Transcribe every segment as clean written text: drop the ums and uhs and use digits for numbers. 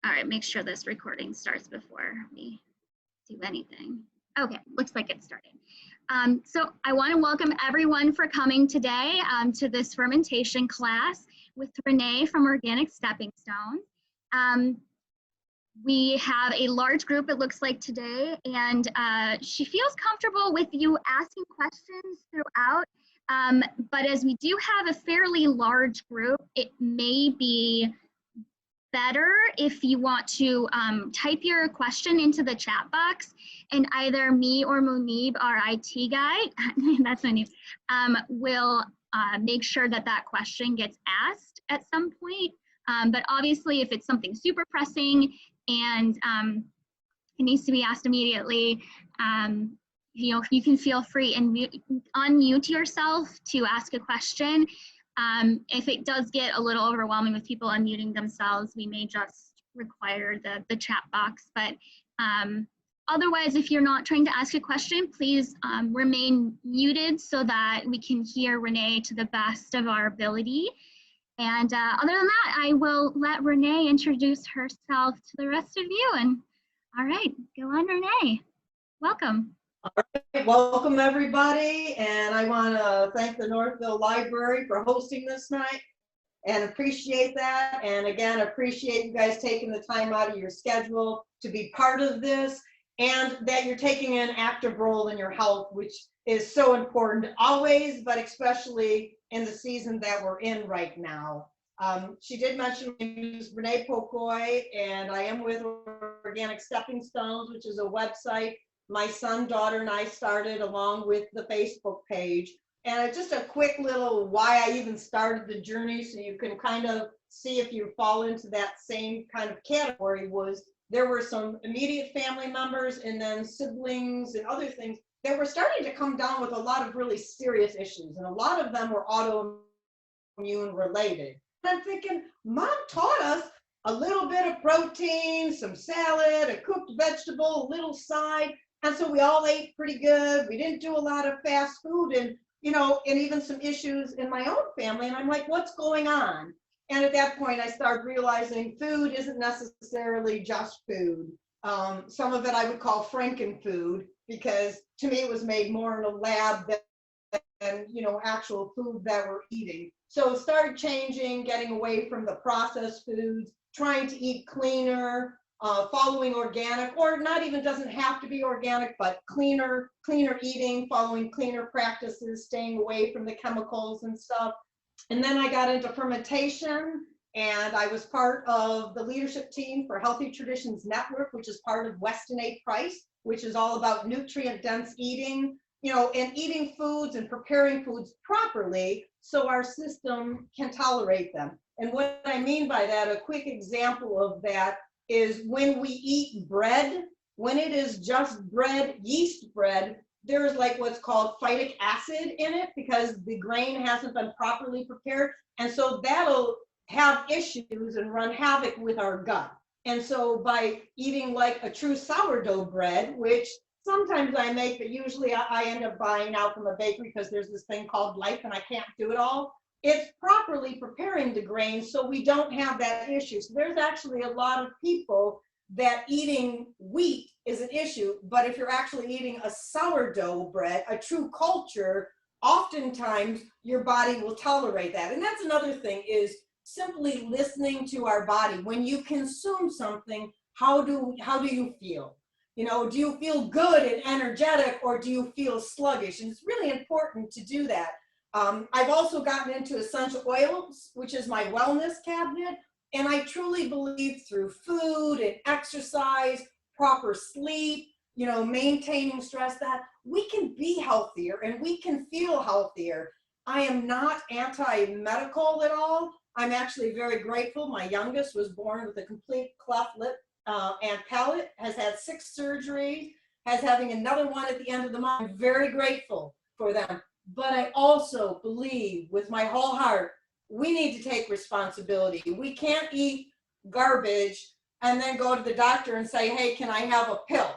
All right, make sure this recording starts before we do anything. Okay, looks like it's starting. So I want to welcome everyone for coming today to this fermentation class with Renee from Organic Stepping Stones. We have a large group, it looks like today, and she feels comfortable with you asking questions throughout. But as we do have a fairly large group, it may be better if you want to type your question into the chat box, and either me or Munib, our IT guy, that's my name, will make sure that that question gets asked at some point. But obviously, if it's something super pressing and it needs to be asked immediately, you know, you can feel free and unmute yourself to ask a question. If it does get a little overwhelming with people unmuting themselves, we may just require the chat box. But otherwise, if you're not trying to ask a question, please remain muted so that we can hear Renee to the best of our ability. And other than that, I will let Renee introduce herself to the rest of you. And all right, go on, Renee. Welcome. All right, welcome everybody, and I want to thank the Northville Library for hosting this night and appreciate that, and again appreciate you guys taking the time out of your schedule to be part of this, and that you're taking an active role in your health, which is so important always, but especially in the season that we're in right now. She did mention my name is Renee Pocoy, and I am with Organic Stepping Stones, which is a website my son, daughter, and I started along with the Facebook page. And just a quick little why I even started the journey, so you can kind of see if you fall into that same kind of category, was there were some immediate family members and then siblings and other things that were starting to come down with a lot of really serious issues. And a lot of them were autoimmune related. And I'm thinking, Mom taught us a little bit of protein, some salad, a cooked vegetable, a little side. And so we all ate pretty good. We didn't do a lot of fast food, and, you know, and even some issues in my own family. And I'm like, what's going on? And at that point, I started realizing food isn't necessarily just food. Some of it I would call frankenfood, because to me it was made more in a lab than, you know, actual food that we're eating. So it started changing, getting away from the processed foods, trying to eat cleaner, following organic, or not even doesn't have to be organic, but cleaner eating, following cleaner practices, staying away from the chemicals and stuff. And then I got into fermentation, and I was part of the leadership team for Healthy Traditions Network, which is part of Weston A. Price, which is all about nutrient dense eating, you know, and eating foods and preparing foods properly so our system can tolerate them. And what I mean by that, a quick example of that is when we eat bread, when it is just bread, yeast bread, there's like what's called phytic acid in it because the grain hasn't been properly prepared. And so that'll have issues and run havoc with our gut. And so by eating like a true sourdough bread, which sometimes I make, but usually I end up buying out from a bakery because there's this thing called Life and I can't do it all. It's properly preparing the grain so we don't have that issue. So there's actually a lot of people that eating wheat is an issue, but if you're actually eating a sourdough bread, a true culture, oftentimes your body will tolerate that. And that's another thing, is simply listening to our body. When you consume something, how do you feel? You know, do you feel good and energetic, or do you feel sluggish? And it's really important to do that. I've also gotten into essential oils, which is my wellness cabinet. And I truly believe through food and exercise, proper sleep, you know, maintaining stress, that we can be healthier and we can feel healthier. I am not anti-medical at all. I'm actually very grateful. My youngest was born with a complete cleft lip and palate, has had 6 surgeries, has having another one at the end of the month. I'm very grateful for them. But I also believe with my whole heart, we need to take responsibility. We can't eat garbage and then go to the doctor and say, hey, can I have a pill?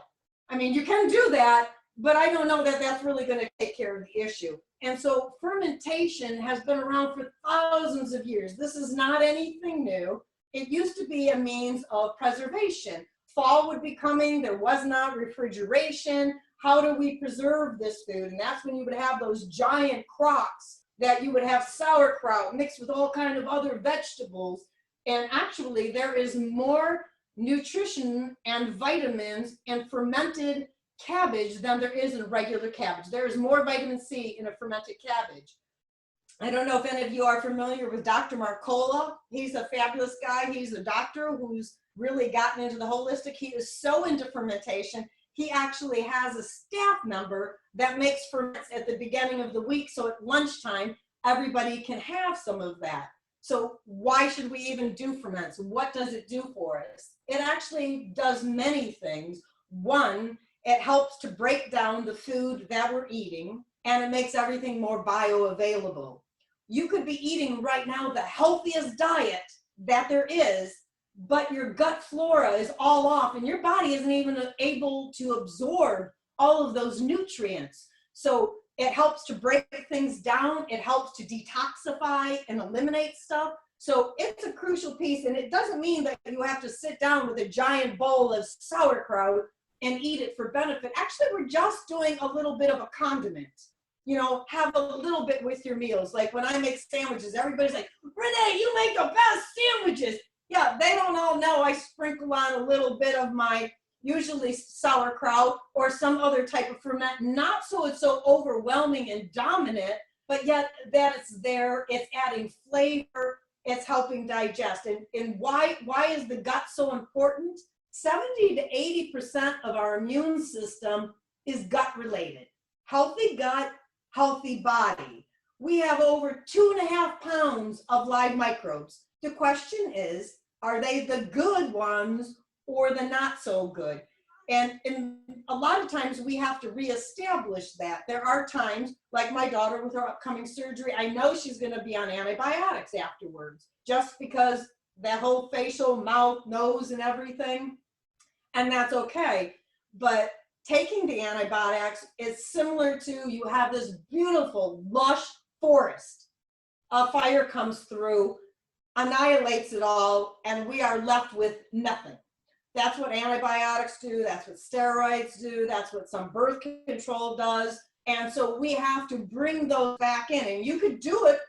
I mean, you can do that, but I don't know that that's really going to take care of the issue. And so fermentation has been around for thousands of years. This is not anything new. it used to be a means of preservation. Fall would be coming, there was not refrigeration. How do we preserve this food? And that's when you would have those giant crocks that you would have sauerkraut mixed with all kind of other vegetables. And actually there is more nutrition and vitamins in fermented cabbage than there is in regular cabbage. There is more vitamin C in a fermented cabbage. I don't know if any of you are familiar with Dr. Marcola. He's a fabulous guy. He's a doctor who's really gotten into the holistic. He is so into fermentation. He actually has a staff member that makes ferments at the beginning of the week. So at lunchtime, everybody can have some of that. So why should we even do ferments? What does it do for us? It actually does many things. One, it helps to break down the food that we're eating, and it makes everything more bioavailable. You could be eating right now the healthiest diet that there is, but your gut flora is all off and your body isn't even able to absorb all of those nutrients. So it helps to break things down. It helps to detoxify and eliminate stuff. So it's a crucial piece, and it doesn't mean that you have to sit down with a giant bowl of sauerkraut and eat it for benefit. Actually, we're just doing a little bit of a condiment. You know, have a little bit with your meals. Like when I make sandwiches, everybody's like, Renee, you make the best sandwiches. Yeah, they don't all know I sprinkle on a little bit of my usually sauerkraut or some other type of ferment, not so it's so overwhelming and dominant, but yet that it's there, it's adding flavor, it's helping digest. And why is the gut so important? 70 to 80% of our immune system is gut related. Healthy gut, healthy body. We have over 2.5 pounds of live microbes. The question is, are they the good ones or the not so good? And a lot of times we have to reestablish that. There are times, like my daughter with her upcoming surgery, I know she's going to be on antibiotics afterwards, just because that whole facial, mouth, nose, and everything, and that's okay. But taking the antibiotics is similar to, you have this beautiful, lush forest. A fire comes through, annihilates it all, and we are left with nothing. That's what antibiotics do. That's what steroids do. That's what some birth control does. And so we have to bring those back in. And you could do it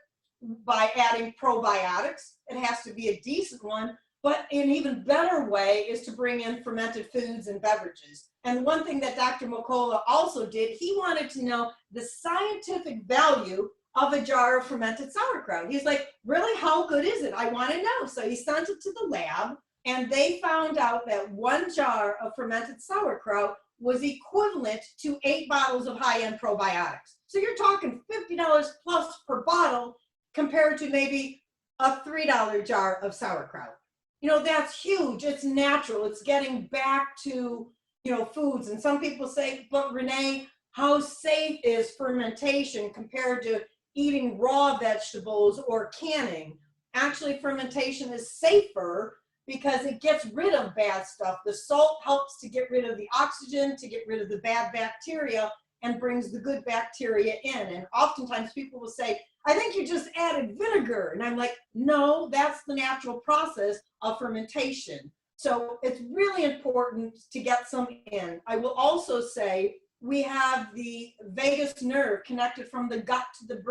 by adding probiotics. It has to be a decent one. But an even better way is to bring in fermented foods and beverages. And one thing that Dr. Mercola also did, he wanted to know the scientific value of a jar of fermented sauerkraut. He's like, really, how good is it? I want to know. So he sent it to the lab, and they found out that 1 jar of fermented sauerkraut was equivalent to 8 bottles of high-end probiotics. So you're talking $50 plus per bottle compared to maybe a $3 jar of sauerkraut. You know, that's huge. It's natural. It's getting back to, you know, foods. And some people say, but Renee, how safe is fermentation compared to eating raw vegetables or canning? Actually, fermentation is safer because it gets rid of bad stuff. The salt helps to get rid of the oxygen, to get rid of the bad bacteria, and brings the good bacteria in. And oftentimes people will say, I think you just added vinegar. And I'm like, no, that's the natural process of fermentation. So it's really important to get some in. I will also say we have the vagus nerve connected from the gut to the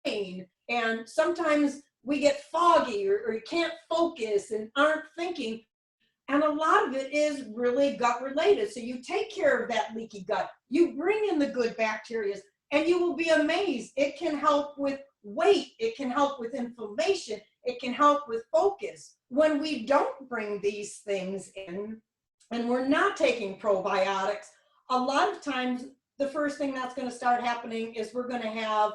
brain. And sometimes we get foggy or you can't focus and aren't thinking. And a lot of it is really gut related. So you take care of that leaky gut. You bring in the good bacteria, and you will be amazed. It can help with weight. It can help with inflammation. It can help with focus. When we don't bring these things in and we're not taking probiotics, a lot of times the first thing that's going to start happening is we're going to have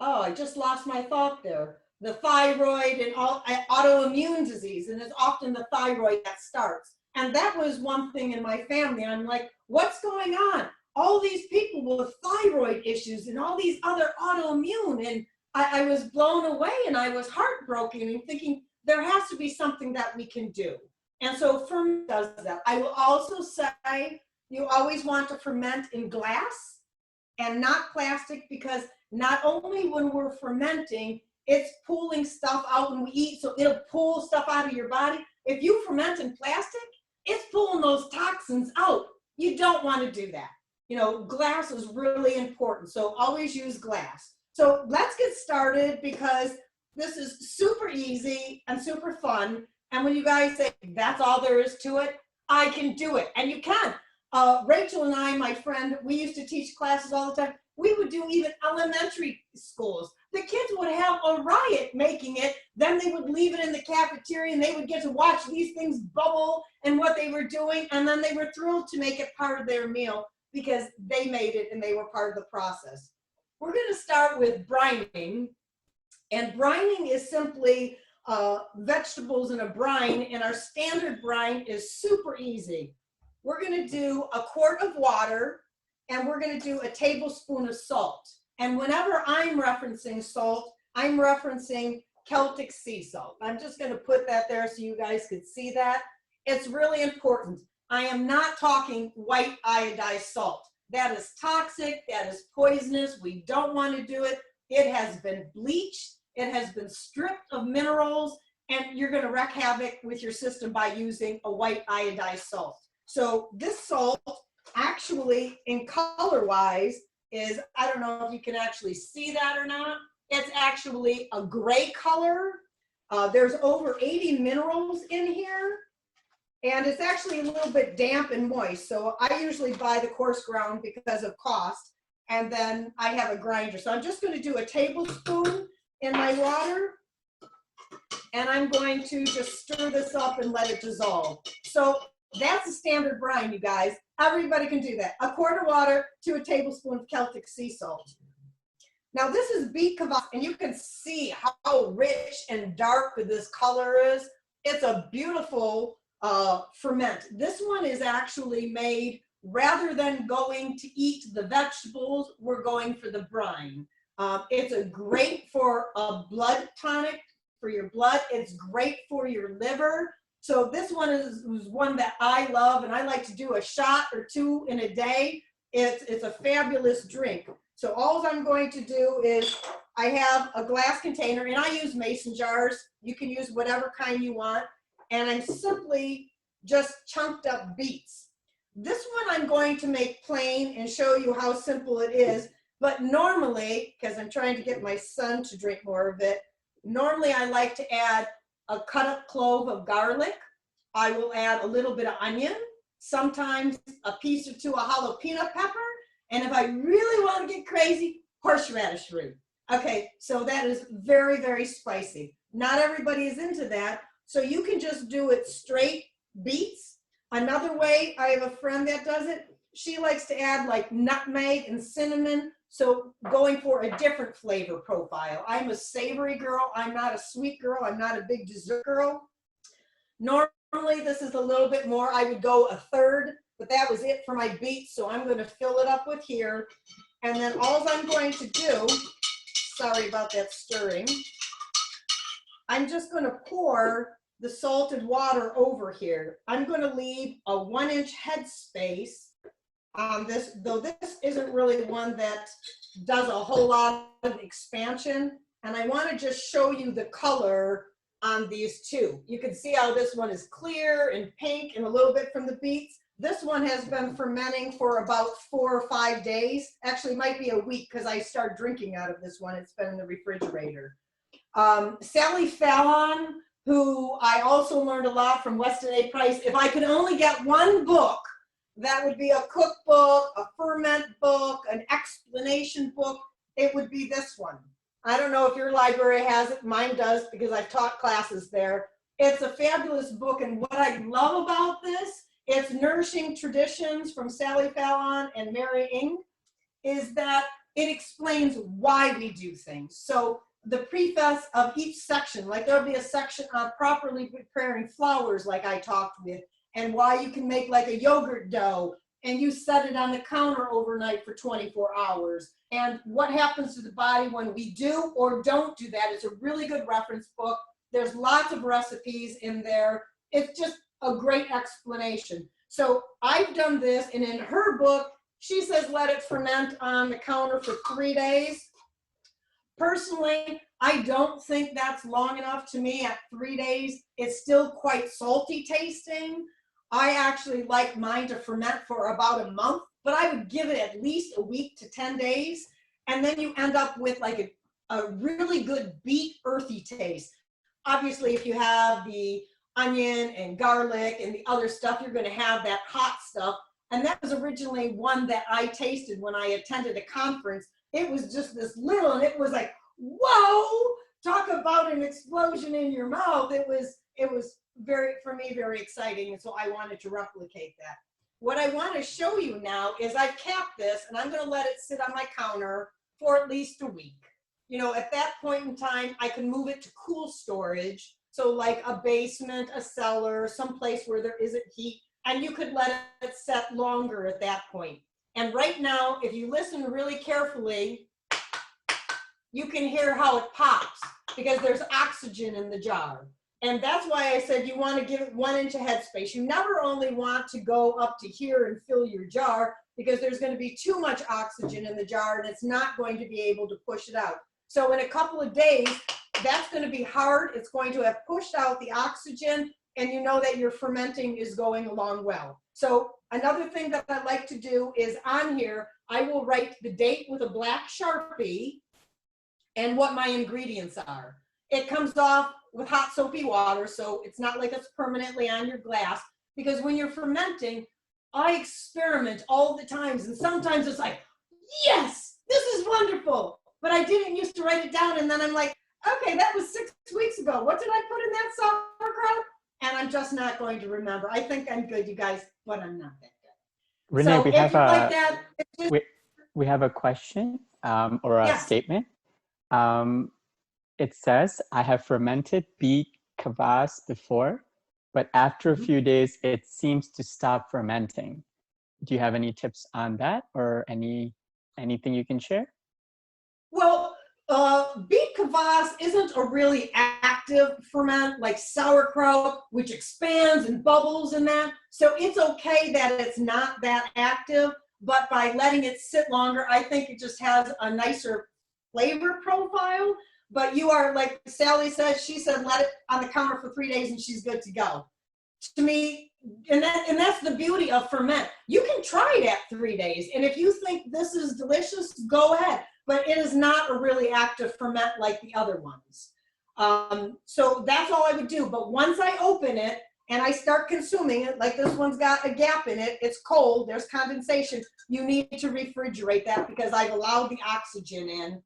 I just lost my thought there. The thyroid and all autoimmune disease, and it's often the thyroid that starts. And that was one thing in my family. I'm like, what's going on? All these people with thyroid issues and all these other autoimmune, and I was blown away and I was heartbroken and thinking there has to be something that we can do. And so ferment does that. I will also say you always want to ferment in glass and not plastic, because not only when we're fermenting, It's pulling stuff out when we eat, so it'll pull stuff out of your body. If you ferment in plastic, it's pulling those toxins out. You don't want to do that. You know, glass is really important, so always use glass. So let's get started because this is super easy and super fun. And when you guys say, that's all there is to it, I can do it. And you can. Rachel and I, my friend, we used to teach classes all the time. We would do even elementary schools. The kids would have a riot making it. Then they would leave it in the cafeteria and they would get to watch these things bubble and what they were doing. And then they were thrilled to make it part of their meal because they made it and they were part of the process. We're going to start with brining. And brining is simply vegetables in a brine. And our standard brine is super easy. We're going to do a quart of water and we're going to do a tablespoon of salt. And whenever I'm referencing salt, I'm referencing Celtic sea salt. I'm just going to put that there so you guys could see that. It's really important. I am not talking white iodized salt. That is toxic. That is poisonous. We don't want to do it. It has been bleached. It has been stripped of minerals, and you're going to wreak havoc with your system by using a white iodized salt. So this salt actually, in color-wise, is, I don't know if you can actually see that or not, it's actually a gray color. There's over 80 minerals in here, and it's actually a little bit damp and moist. So I usually buy the coarse ground because of cost, and then I have a grinder. So I'm just going to do a tablespoon in my water, and I'm going to just stir this up and let it dissolve. So that's a standard brine, you guys. Everybody can do that. A quart of water to a tablespoon of Celtic sea salt. Now this is beet kvass, and you can see how rich and dark this color is. It's a beautiful ferment. This one is actually made, rather than going to eat the vegetables, we're going for the brine. It's a great for a blood tonic for your blood. It's great for your liver. So this one is one that I love, and I like to do a shot or two in a day. It's a fabulous drink. So all I'm going to do is, I have a glass container, and I use mason jars. You can use whatever kind you want. And I'm simply just chunked up beets. This one I'm going to make plain and show you how simple it is. But normally, because I'm trying to get my son to drink more of it, normally I like to add a cut up clove of garlic. I will add a little bit of onion, sometimes a piece or two of jalapeno pepper, and if I really want to get crazy, horseradish root. Okay, so that is very, very spicy. Not everybody is into that, so you can just do it straight beets. Another way, I have a friend that does it. She likes to add like nutmeg and cinnamon, so going for a different flavor profile. I'm a savory girl. I'm not a sweet girl. I'm not a big dessert girl. Normally, this is a little bit more. I would go a third, but that was it for my beets, so I'm going to fill it up with here. And then all I'm going to do, sorry about that stirring, I'm just going to pour the salted water over here. I'm going to leave a 1-inch head space on this, though this isn't really one that does a whole lot of expansion. And I want to just show you the color on these two. You can see how this one is clear and pink and a little bit from the beets. This one has been fermenting for about 4 or 5 days. Actually, might be a week because I start drinking out of this one. It's been in the refrigerator. Sally Fallon, who I also learned a lot from Weston A. Price. If I could only get one book, that would be a cookbook, a ferment book, an explanation book. It would be this one. I don't know if your library has it. Mine does because I've taught classes there. It's a fabulous book, and what I love about this, it's Nourishing Traditions from Sally Fallon and Mary Ng, is that it explains why we do things. So the preface of each section, like there'll be a section on properly preparing flours, like I talked with, and why you can make like a yogurt dough and you set it on the counter overnight for 24 hours. And what happens to the body when we do or don't do that. It's a really good reference book. There's lots of recipes in there. It's just a great explanation. So I've done this, and in her book, she says let it ferment on the counter for 3 days. Personally, I don't think that's long enough to me at 3 days. It's still quite salty tasting. I actually like mine to ferment for about a month, but I would give it at least a week to 10 days. And then you end up with like a really good beet earthy taste. Obviously, if you have the onion and garlic and the other stuff, you're going to have that hot stuff. And that was originally one that I tasted when I attended a conference. It was just this little, and it was like, whoa, talk about an explosion in your mouth. It was very, for me, very exciting. And so I wanted to replicate that. What I want to show you now is I've capped this, and I'm going to let it sit on my counter for at least a week. You know, at that point in time, I can move it to cool storage. So like a basement, a cellar, someplace where there isn't heat, and you could let it set longer at that point. And right now, if you listen really carefully, you can hear how it pops because there's oxygen in the jar. And that's why I said you want to give it 1 inch of headspace. You never only want to go up to here and fill your jar because there's going to be too much oxygen in the jar and it's not going to be able to push it out. So in a couple of days, that's going to be hard. It's going to have pushed out the oxygen, and you know that your fermenting is going along well. So another thing that I like to do is on here, I will write the date with a black Sharpie and what my ingredients are. It comes off with hot soapy water, so it's not like it's permanently on your glass, because when you're fermenting, I experiment all the times, and sometimes it's like, yes, this is wonderful, but I didn't used to write it down, and then I'm like, okay, that was 6 weeks ago. What did I put in that sauerkraut? And I'm just not going to remember. I think I'm good, you guys, but I'm not that good. Renee, So we if have you a like that, we have a question or a Yes. statement. It says, I have fermented beet kvass before, but after a few days, it seems to stop fermenting. Do you have any tips on that or anything you can share? Well, beet kvass isn't a really active ferment like sauerkraut, which expands and bubbles and that. So it's okay that it's not that active, but by letting it sit longer, I think it just has a nicer flavor profile. But you are, like Sally said, she said, let it on the counter for 3 days and she's good to go. To me, and that's the beauty of ferment. You can try it at 3 days. And if you think this is delicious, go ahead. But it is not a really active ferment like the other ones. So that's all I would do. But once I open it and I start consuming it, like this one's got a gap in it, it's cold, there's condensation, you need to refrigerate that because I've allowed the oxygen in.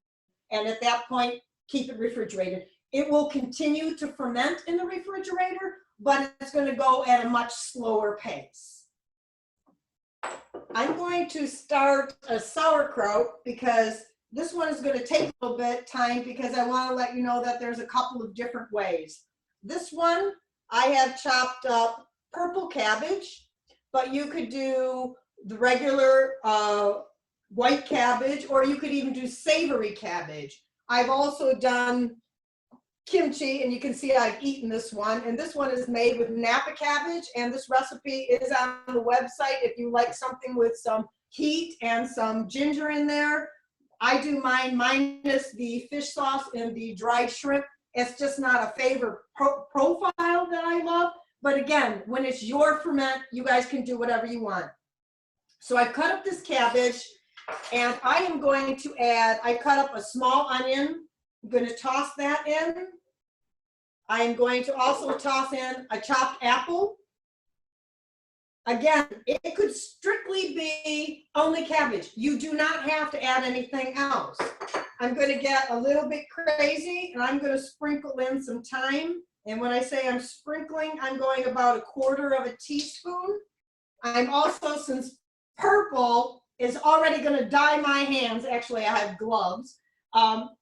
And at that point, keep it refrigerated. It will continue to ferment in the refrigerator, but it's going to go at a much slower pace. I'm going to start a sauerkraut because this one is going to take a little bit of time because I want to let you know that there's a couple of different ways. This one, I have chopped up purple cabbage, but you could do the regular white cabbage, or you could even do savory cabbage. I've also done kimchi, and you can see I've eaten this one, and this one is made with Napa cabbage, and this recipe is on the website if you like something with some heat and some ginger in there. I do mine minus the fish sauce and the dried shrimp. It's just not a favorite profile that I love, but again, when it's your ferment, you guys can do whatever you want. So I cut up this cabbage, and I am going to add, I cut up a small onion. I'm going to toss that in. I am going to also toss in a chopped apple. Again, it could strictly be only cabbage. You do not have to add anything else. I'm going to get a little bit crazy, and I'm going to sprinkle in some thyme. And when I say I'm sprinkling, I'm going about 1/4 teaspoon. I'm also, since purple is already going to dye my hands, actually I have gloves,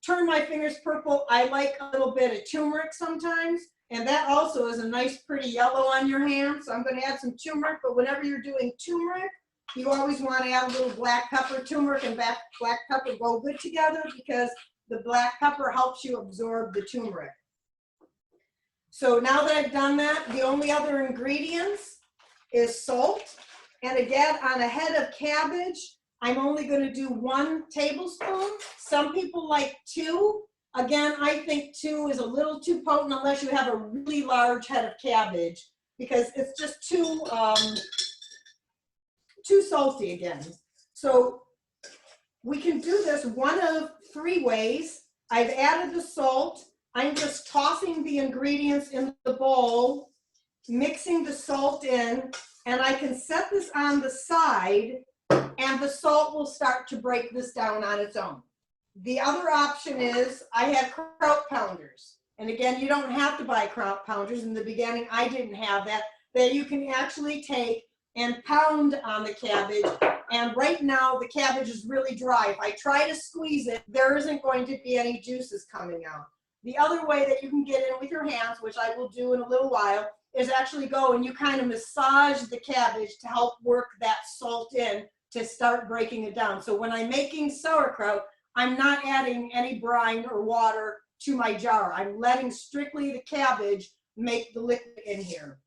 turn my fingers purple. I like a little bit of turmeric sometimes, and that also is a nice pretty yellow on your hands. So I'm going to add some turmeric, but whenever you're doing turmeric, you always want to add a little black pepper. Turmeric and black pepper go good together because the black pepper helps you absorb the turmeric. So now that I've done that, the only other ingredients is salt. And again, on a head of cabbage, I'm only going to do 1 tablespoon. Some people like 2. Again, I think 2 is a little too potent unless you have a really large head of cabbage, because it's just too salty again. So we can do this one of 3 ways. I've added the salt. I'm just tossing the ingredients in the bowl, mixing the salt in, and I can set this on the side and the salt will start to break this down on its own. The other option is I have kraut pounders. And again, you don't have to buy kraut pounders. In the beginning, I didn't have that. That you can actually take and pound on the cabbage. And right now, the cabbage is really dry. If I try to squeeze it, there isn't going to be any juices coming out. The other way that you can get in with your hands, which I will do in a little while, is actually go and you kind of massage the cabbage to help work that salt in to start breaking it down. So when I'm making sauerkraut, I'm not adding any brine or water to my jar. I'm letting strictly the cabbage make the liquid in here.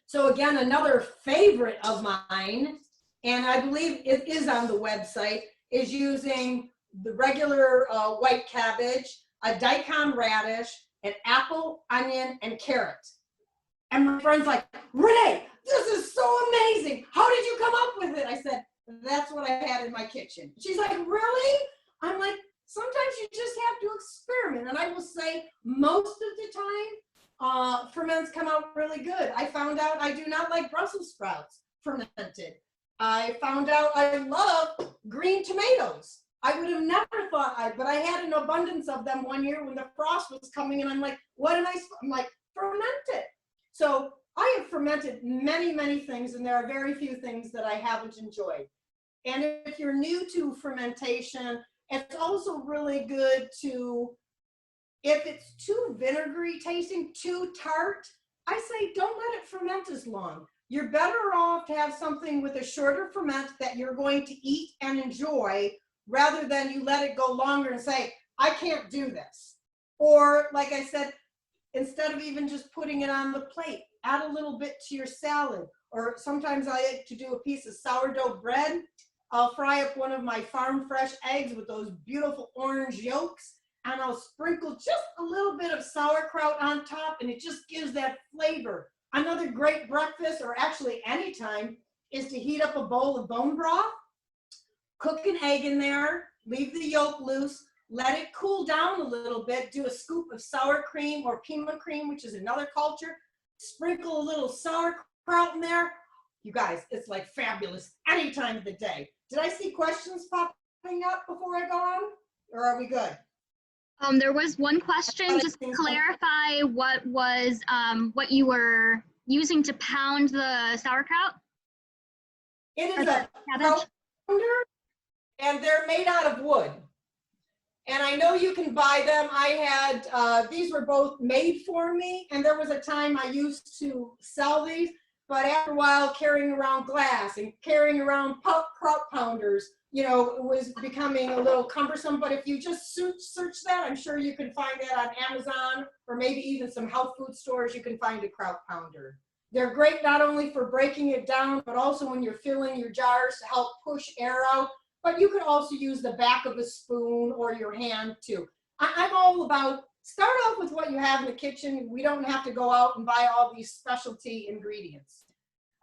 So again, another favorite of mine, and I believe it is on the website, is using the regular white cabbage, a daikon radish, an apple, onion, and carrot. And my friend's like, Renee, this is so amazing. How did you come up with it? I said, that's what I had in my kitchen. She's like, really? I'm like, sometimes you just have to experiment. And I will say most of the time, ferments come out really good. I found out I do not like Brussels sprouts fermented. I found out I love green tomatoes. I would have never thought, but I had an abundance of them one year when the frost was coming and I'm like, what am I, I'm like, ferment it. So I have fermented many, many things and there are very few things that I haven't enjoyed. And if you're new to fermentation, it's also really good to, if it's too vinegary tasting, too tart, I say don't let it ferment as long. You're better off to have something with a shorter ferment that you're going to eat and enjoy rather than you let it go longer and say, I can't do this. Or like I said, instead of even just putting it on the plate, add a little bit to your salad. Or sometimes I like to do a piece of sourdough bread. I'll fry up one of my farm fresh eggs with those beautiful orange yolks, and I'll sprinkle just a little bit of sauerkraut on top, and it just gives that flavor. Another great breakfast, or actually anytime, is to heat up a bowl of bone broth, cook an egg in there, leave the yolk loose, let it cool down a little bit, do a scoop of sour cream or pima cream, which is another culture, sprinkle a little sauerkraut in there. You guys, it's like fabulous any time of the day. Did I see questions popping up before I go on, or are we good? There was one question, just to clarify what was, what you were using to pound the sauerkraut? It is a kraut pounder, and they're made out of wood. And I know you can buy them. I had, these were both made for me, and there was a time I used to sell these, but after a while carrying around glass and carrying around kraut pounders, you know, it was becoming a little cumbersome. But if you just search that, I'm sure you can find that on Amazon or maybe even some health food stores, you can find a kraut pounder. They're great not only for breaking it down, but also when you're filling your jars to help push air out. But you could also use the back of a spoon or your hand too. I'm all about, start off with what you have in the kitchen. We don't have to go out and buy all these specialty ingredients.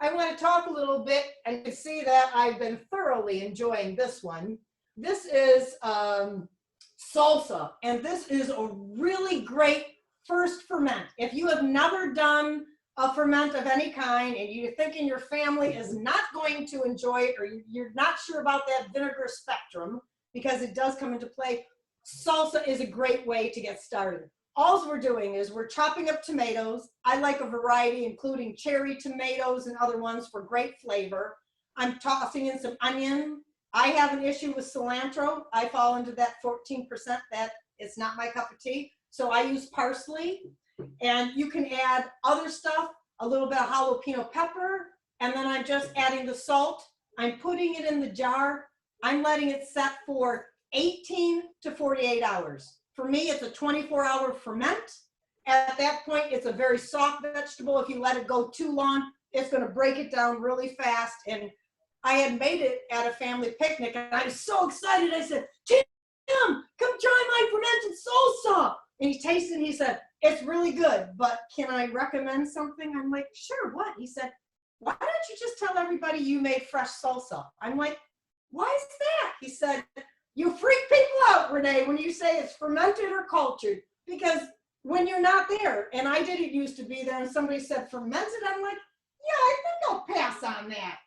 I want to talk a little bit, and you can see that I've been thoroughly enjoying this one. This is salsa, and this is a really great first ferment. If you have never done a ferment of any kind and you're thinking your family is not going to enjoy it, or you're not sure about that vinegar spectrum, because it does come into play, salsa is a great way to get started. All we're doing is we're chopping up tomatoes. I like a variety, including cherry tomatoes and other ones for great flavor. I'm tossing in some onion. I have an issue with cilantro. I fall into that 14% that it's not my cup of tea. So I use parsley, and you can add other stuff, a little bit of jalapeno pepper, and then I'm just adding the salt. I'm putting it in the jar. I'm letting it set for 18 to 48 hours. For me, it's a 24-hour ferment. At that point, it's a very soft vegetable. If you let it go too long, it's going to break it down really fast. And I had made it at a family picnic, and I was so excited. I said, come try my fermented salsa. And he tasted it, he said, it's really good, but can I recommend something? I'm like, sure, what? He said, why don't you just tell everybody you made fresh salsa? I'm like, why is that? He said, you freak people out, Renee, when you say it's fermented or cultured, because when you're not there, and I didn't used to be there, and somebody said fermented, I'm like, yeah, I think I'll pass on that.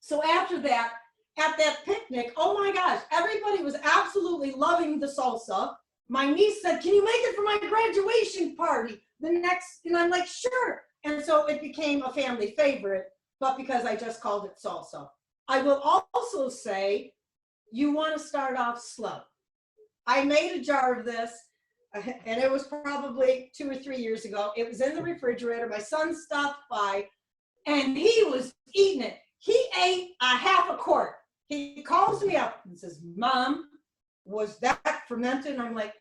So after that, at that picnic, oh my gosh, everybody was absolutely loving the salsa. My niece said, can you make it for my graduation party the next, and I'm like, sure. And so it became a family favorite, but because I just called it salsa. I will also say, you want to start off slow. I made a jar of this, and it was probably 2 or 3 years ago. It was in the refrigerator. My son stopped by, and he was eating it. He ate a half a quart. He calls me up and says, Mom, was that fermented? And I'm like,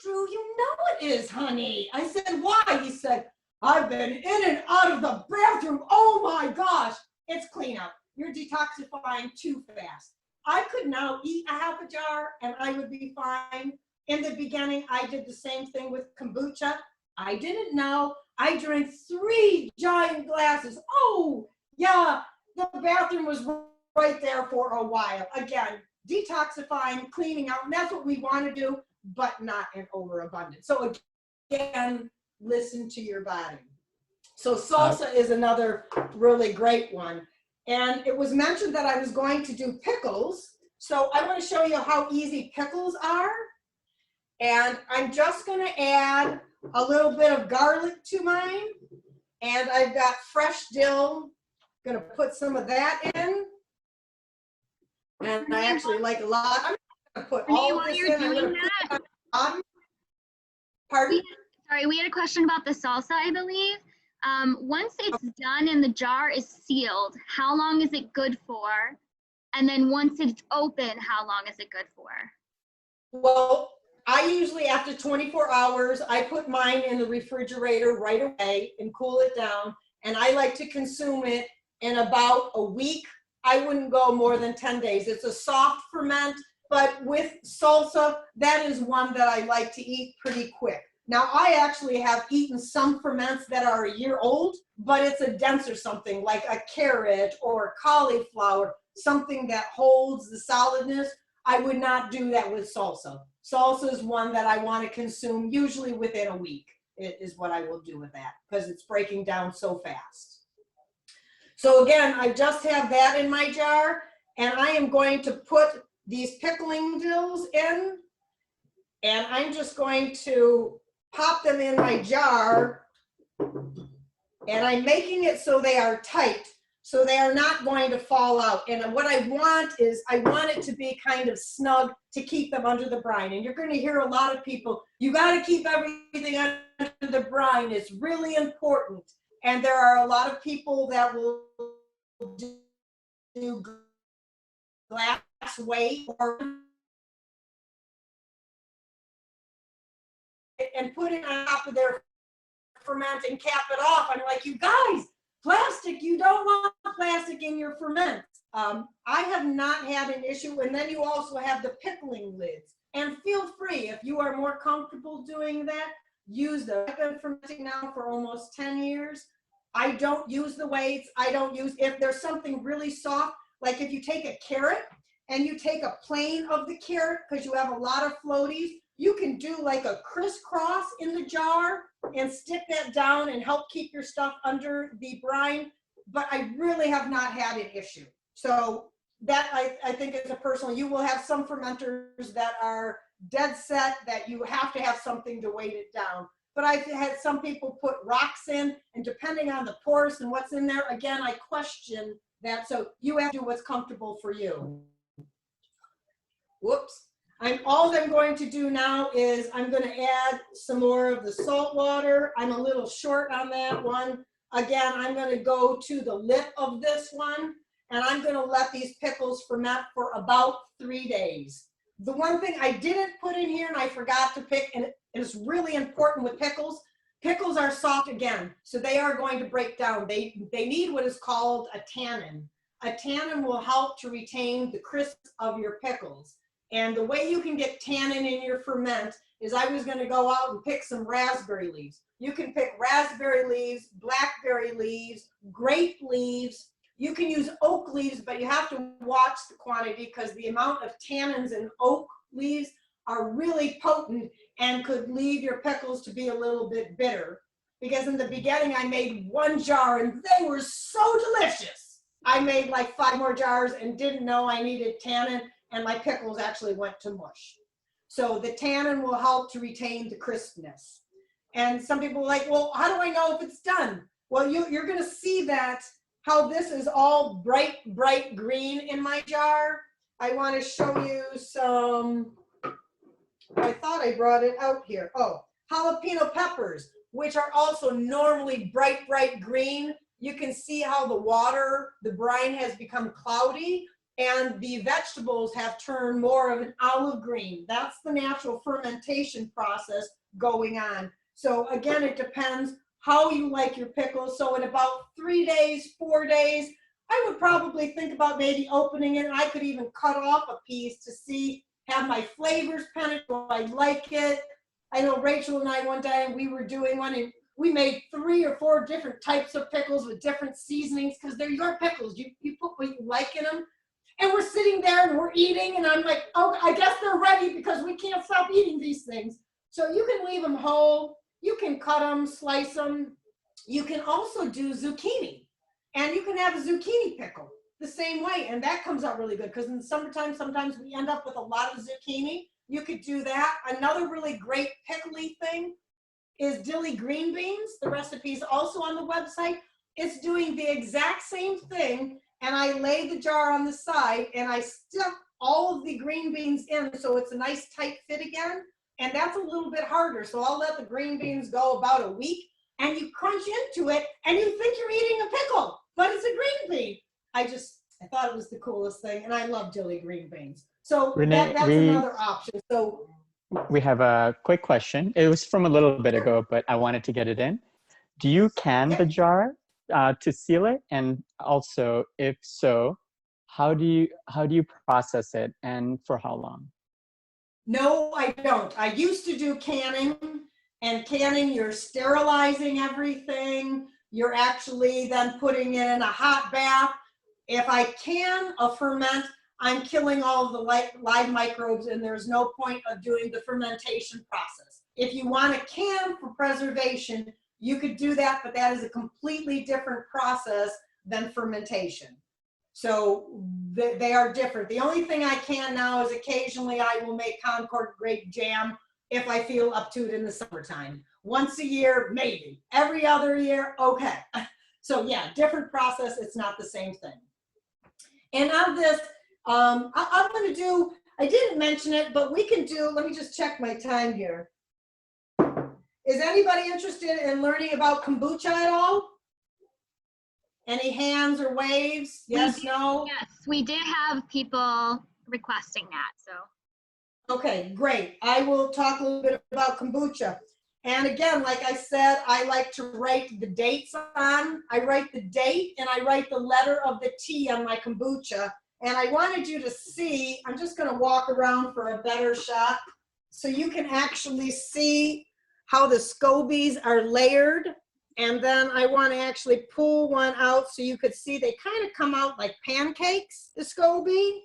Drew, you know it is, honey. I said, why? He said, I've been in and out of the bathroom. Oh my gosh, it's clean up. You're detoxifying too fast. I could now eat a half a jar and I would be fine. In the beginning, I did the same thing with kombucha. I didn't know. I drank 3 giant glasses. Oh, yeah, the bathroom was right there for a while. Again, detoxifying, cleaning out, and that's what we want to do, but not in overabundance. So again, listen to your body. So salsa is another really great one. And it was mentioned that I was going to do pickles. So I want to show you how easy pickles are. And I'm just going to add a little bit of garlic to mine. And I've got fresh dill. Going to put some of that in. And I actually like a lot. I'm going to put all of this in. I'm going to put it on the bottom. Pardon? Sorry, we had a question about the salsa, I believe. Once it's done and the jar is sealed, how long is it good for? And then once it's open, how long is it good for? Well, I usually, after 24 hours, I put mine in the refrigerator right away and cool it down. And I like to consume it in about a week. I wouldn't go more than 10 days. It's a soft ferment, but with salsa, that is one that I like to eat pretty quick. Now, I actually have eaten some ferments that are a year old, but it's a denser something like a carrot or cauliflower, something that holds the solidness. I would not do that with salsa. Salsa is one that I want to consume usually within a week. It is what I will do with that because it's breaking down so fast. So again, I just have that in my jar, and I am going to put these pickling dills in, and I'm just going to pop them in my jar, and I'm making it so they are tight, so they are not going to fall out. And what I want is, I want it to be kind of snug to keep them under the brine. And you're going to hear a lot of people, you got to keep everything under the brine. It's really important. And there are a lot of people that will do glass weight or and put it on top of their ferment and cap it off. I'm like, you guys, plastic, you don't want plastic in your ferment. I have not had an issue. And then you also have the pickling lids. And feel free, if you are more comfortable doing that, use them. I've been fermenting now for almost 10 years. I don't use the weights. I don't use, if there's something really soft, like if you take a carrot and you take a plane of the carrot, because you have a lot of floaties, you can do like a crisscross in the jar and stick that down and help keep your stuff under the brine. But I really have not had an issue. So that I think is a personal, you will have some fermenters that are dead set that you have to have something to weight it down. But I've had some people put rocks in, and depending on the porous and what's in there, again, I question that. So you have to do what's comfortable for you. Whoops. All I'm going to do now is I'm going to add some more of the salt water. I'm a little short on that one. Again, I'm going to go to the lip of this one, and I'm going to let these pickles ferment for about 3 days. The one thing I didn't put in here and I forgot to pick, and it is really important with pickles, pickles are soft again, so they are going to break down. They need what is called a tannin. A tannin will help to retain the crisp of your pickles. And the way you can get tannin in your ferment is I was going to go out and pick some raspberry leaves. You can pick raspberry leaves, blackberry leaves, grape leaves. You can use oak leaves, but you have to watch the quantity because the amount of tannins in oak leaves are really potent and could lead your pickles to be a little bit bitter. Because in the beginning, I made 1 jar and they were so delicious. I made like 5 more jars and didn't know I needed tannin, and my pickles actually went to mush. So the tannin will help to retain the crispness. And some people are like, well, how do I know if it's done? Well, you're going to see that how this is all bright green in my jar. I want to show you some, I thought I brought it out here. Oh, jalapeno peppers, which are also normally bright green. You can see how the water, the brine has become cloudy, and the vegetables have turned more of an olive green. That's the natural fermentation process going on. So again, it depends how you like your pickles. So in about 3 days, 4 days, I would probably think about maybe opening it. And I could even cut off a piece to see, have my flavors penetrate, do I like it? I know Rachel and I one time, we were doing one and we made 3 or 4 different types of pickles with different seasonings because they're your pickles. You put what you like in them. And we're sitting there and we're eating and I'm like, oh, I guess they're ready because we can't stop eating these things. So you can leave them whole. You can cut them, slice them. You can also do zucchini. And you can have a zucchini pickle the same way. And that comes out really good because in the summertime, sometimes we end up with a lot of zucchini. You could do that. Another really great pickly thing is dilly green beans. The recipe is also on the website. It's doing the exact same thing. And I lay the jar on the side and I stuff all of the green beans in so it's a nice tight fit again. And that's a little bit harder. So I'll let the green beans go about a week and you crunch into it and you think you're eating a pickle, but it's a green bean. I thought it was the coolest thing and I love dilly green beans. So Renee, that's another option. So we have a quick question. It was from a little bit ago, but I wanted to get it in. Do you can the jar to seal it? And also, if so, how do you process it and for how long? No, I don't. I used to do canning, and canning, you're sterilizing everything. You're actually then putting it in a hot bath. If I can a ferment, I'm killing all of the live microbes and there's no point of doing the fermentation process. If you want to can for preservation, you could do that, but that is a completely different process than fermentation. So they are different. The only thing I can now is occasionally I will make Concord grape jam if I feel up to it in the summertime. Once a year, maybe. Every other year, okay. So yeah, different process. It's not the same thing. And on this, I'm going to do, I didn't mention it, but we can do, let me just check my time here. Is anybody interested in learning about kombucha at all? Any hands or waves? Yes, no? Yes, we did have people requesting that, so. Okay, great. I will talk a little bit about kombucha. And again, like I said, I like to write the dates on. I write the date and I write the letter of the T on my kombucha. And I wanted you to see, I'm just going to walk around for a better shot so you can actually see how the scobies are layered. And then I want to actually pull one out so you could see they kind of come out like pancakes, the SCOBY.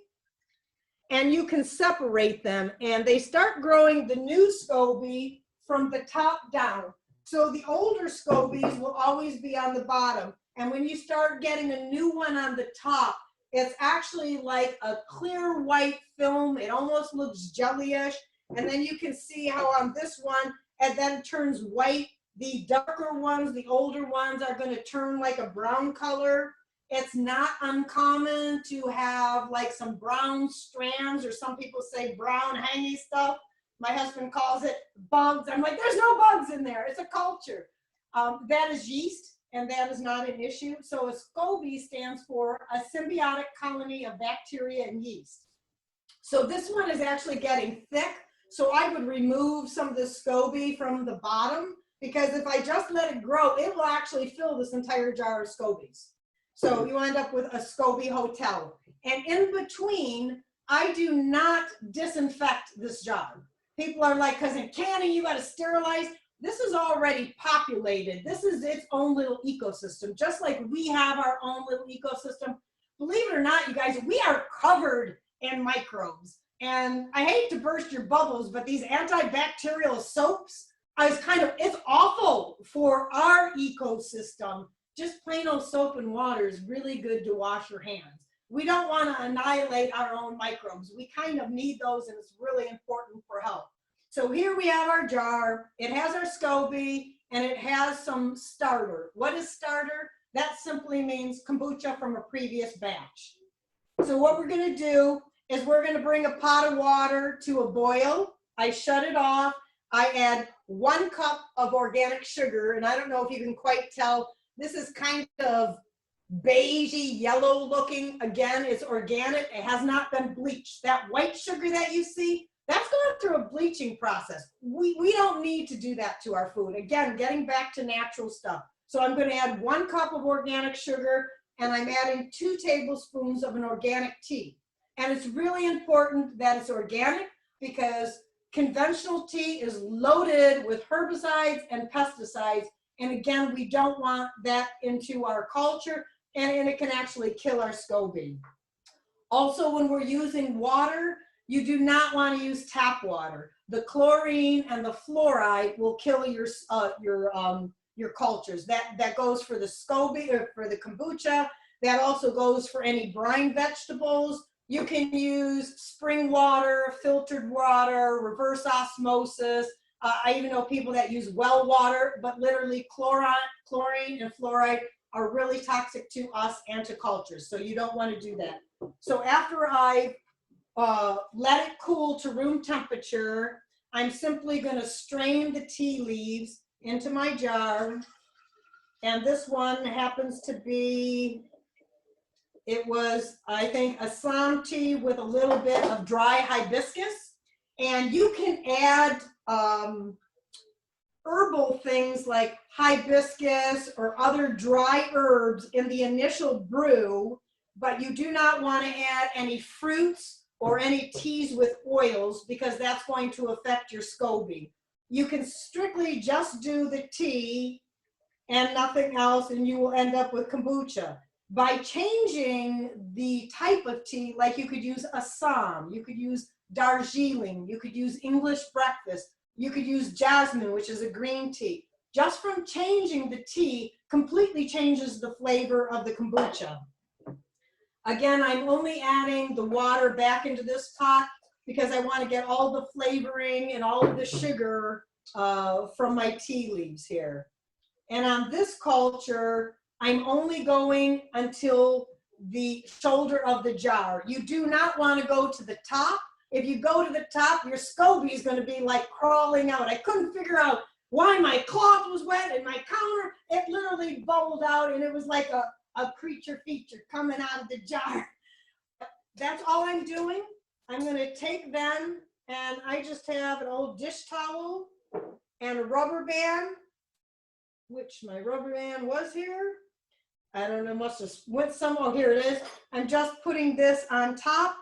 And you can separate them. And they start growing the new SCOBY from the top down. So the older SCOBYs will always be on the bottom. And when you start getting a new one on the top, it's actually like a clear white film. It almost looks jellyish. And then you can see how on this one, it then turns white. The darker ones, the older ones, are going to turn like a brown color. It's not uncommon to have like some brown strands, or some people say brown hangy stuff. My husband calls it bugs. I'm like, there's no bugs in there. It's a culture. That is yeast, and that is not an issue. So a SCOBY stands for a symbiotic colony of bacteria and yeast. So this one is actually getting thick. So I would remove some of the SCOBY from the bottom, because if I just let it grow, it will actually fill this entire jar of SCOBYs. So you end up with a SCOBY hotel. And in between, I do not disinfect this jar. People are like, because in canning, you got to sterilize. This is already populated. This is its own little ecosystem, just like we have our own little ecosystem. Believe it or not, you guys, we are covered in microbes. And I hate to burst your bubbles, but these antibacterial soaps, it's awful for our ecosystem. Just plain old soap and water is really good to wash your hands. We don't want to annihilate our own microbes. We kind of need those, and it's really important for health. So here we have our jar. It has our SCOBY, and it has some starter. What is starter? That simply means kombucha from a previous batch. So what we're going to do is we're going to bring a pot of water to a boil. I shut it off. I add 1 cup of organic sugar, and I don't know if you can quite tell. This is kind of beigey yellow looking. Again, it's organic. It has not been bleached. That white sugar that you see, that's going through a bleaching process. We don't need to do that to our food. Again, getting back to natural stuff. So I'm going to add 1 cup of organic sugar, and I'm adding 2 tablespoons of an organic tea. And it's really important that it's organic because conventional tea is loaded with herbicides and pesticides. And again, we don't want that into our culture, and it can actually kill our SCOBY. Also, when we're using water, you do not want to use tap water. The chlorine and the fluoride will kill your cultures. That goes for the SCOBY or for the kombucha. That also goes for any brine vegetables. You can use spring water, filtered water, reverse osmosis. I even know people that use well water, but literally chlorine and fluoride are really toxic to us and to cultures. So you don't want to do that. So after I let it cool to room temperature, I'm simply going to strain the tea leaves into my jar. And this one happens to be, it was, I think, Assam tea with a little bit of dry hibiscus. And you can add herbal things like hibiscus or other dry herbs in the initial brew, but you do not want to add any fruits or any teas with oils because that's going to affect your SCOBY. You can strictly just do the tea and nothing else, and you will end up with kombucha. By changing the type of tea, like you could use Assam, you could use Darjeeling, you could use English breakfast, you could use jasmine, which is a green tea. Just from changing the tea completely changes the flavor of the kombucha. Again, I'm only adding the water back into this pot because I want to get all the flavoring and all of the sugar from my tea leaves here. And on this culture, I'm only going until the shoulder of the jar. You do not want to go to the top. If you go to the top, your SCOBY is going to be like crawling out. I couldn't figure out why my cloth was wet and my counter, it literally bubbled out, and it was like a creature feature coming out of the jar. That's all I'm doing. I'm going to take them, and I just have an old dish towel and a rubber band, which my rubber band was here. I don't know, must have went somewhere. Oh, here it is. I'm just putting this on top,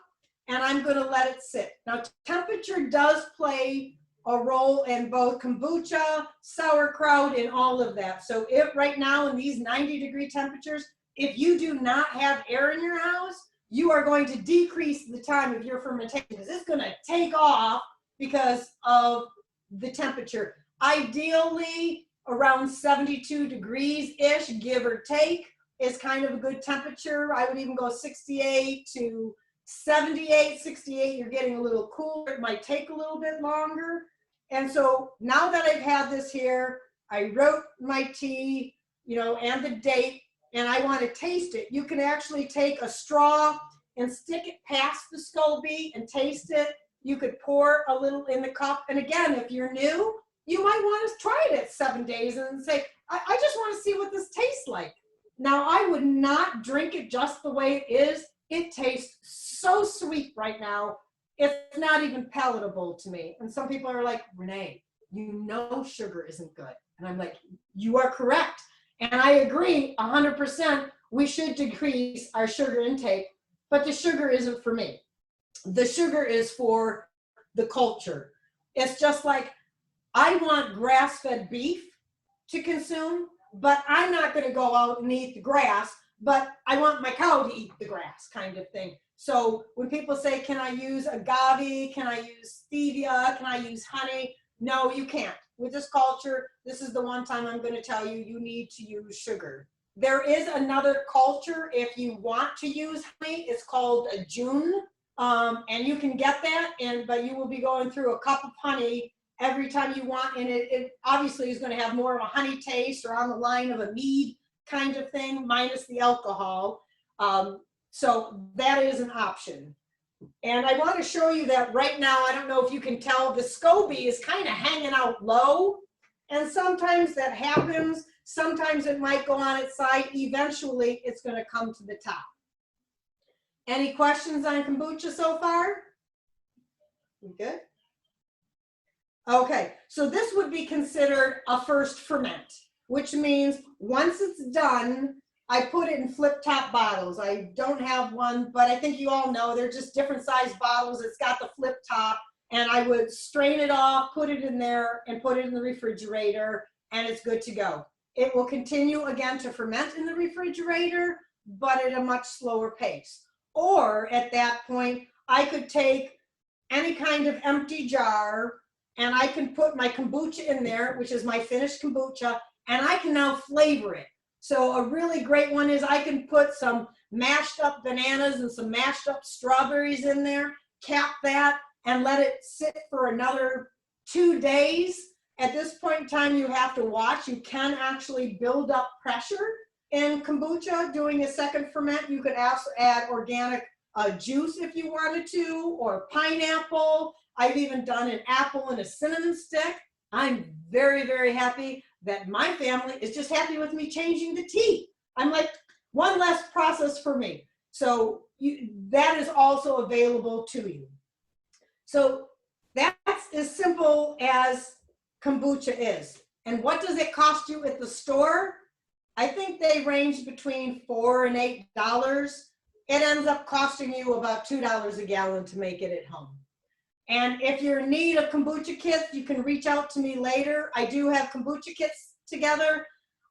and I'm going to let it sit. Now, temperature does play a role in both kombucha, sauerkraut, and all of that. So if right now in these 90-degree temperatures, if you do not have air in your house, you are going to decrease the time of your fermentation because it's going to take off because of the temperature. Ideally, around 72 degrees-ish, give or take, is kind of a good temperature. I would even go 68 to 78, 68, you're getting a little cooler. It might take a little bit longer. And so now that I've had this here, I wrote my tea, and the date, and I want to taste it. You can actually take a straw and stick it past the SCOBY and taste it. You could pour a little in the cup. And again, if you're new, you might want to try it at 7 days and say, I just want to see what this tastes like. Now, I would not drink it just the way it is. It tastes so sweet right now. It's not even palatable to me. And some people are like, Renee, sugar isn't good. And I'm like, you are correct. And I agree 100%. We should decrease our sugar intake, but the sugar isn't for me. The sugar is for the culture. It's just like I want grass-fed beef to consume, but I'm not going to go out and eat the grass, but I want my cow to eat the grass kind of thing. So when people say, can I use agave? Can I use stevia? Can I use honey? No, you can't. With this culture, this is the one time I'm going to tell you, you need to use sugar. There is another culture if you want to use honey. It's called a June, and you can get that, but you will be going through a cup of honey every time you want, and it obviously is going to have more of a honey taste or on the line of a mead kind of thing, minus the alcohol. So that is an option. And I want to show you that right now, I don't know if you can tell, the SCOBY is kind of hanging out low. And sometimes that happens. Sometimes it might go on its side. Eventually, it's going to come to the top. Any questions on kombucha so far? You good? Okay, so this would be considered a first ferment, which means once it's done, I put it in flip top bottles. I don't have one, but I think you all know they're just different size bottles. It's got the flip top, and I would strain it off, put it in there, and put it in the refrigerator, and it's good to go. It will continue again to ferment in the refrigerator, but at a much slower pace. Or at that point, I could take any kind of empty jar, and I can put my kombucha in there, which is my finished kombucha, and I can now flavor it. So a really great one is I can put some mashed up bananas and some mashed up strawberries in there, cap that, and let it sit for another 2 days. At this point in time, you have to watch. You can actually build up pressure in kombucha doing a second ferment. You could also add organic juice if you wanted to, or pineapple. I've even done an apple and a cinnamon stick. I'm very, very happy that my family is just happy with me changing the tea. I'm like, one less process for me. So that is also available to you. So that's as simple as kombucha is. And what does it cost you at the store? I think they range between $4 and $8. It ends up costing you about $2 a gallon to make it at home. And if you're in need of kombucha kits, you can reach out to me later. I do have kombucha kits together,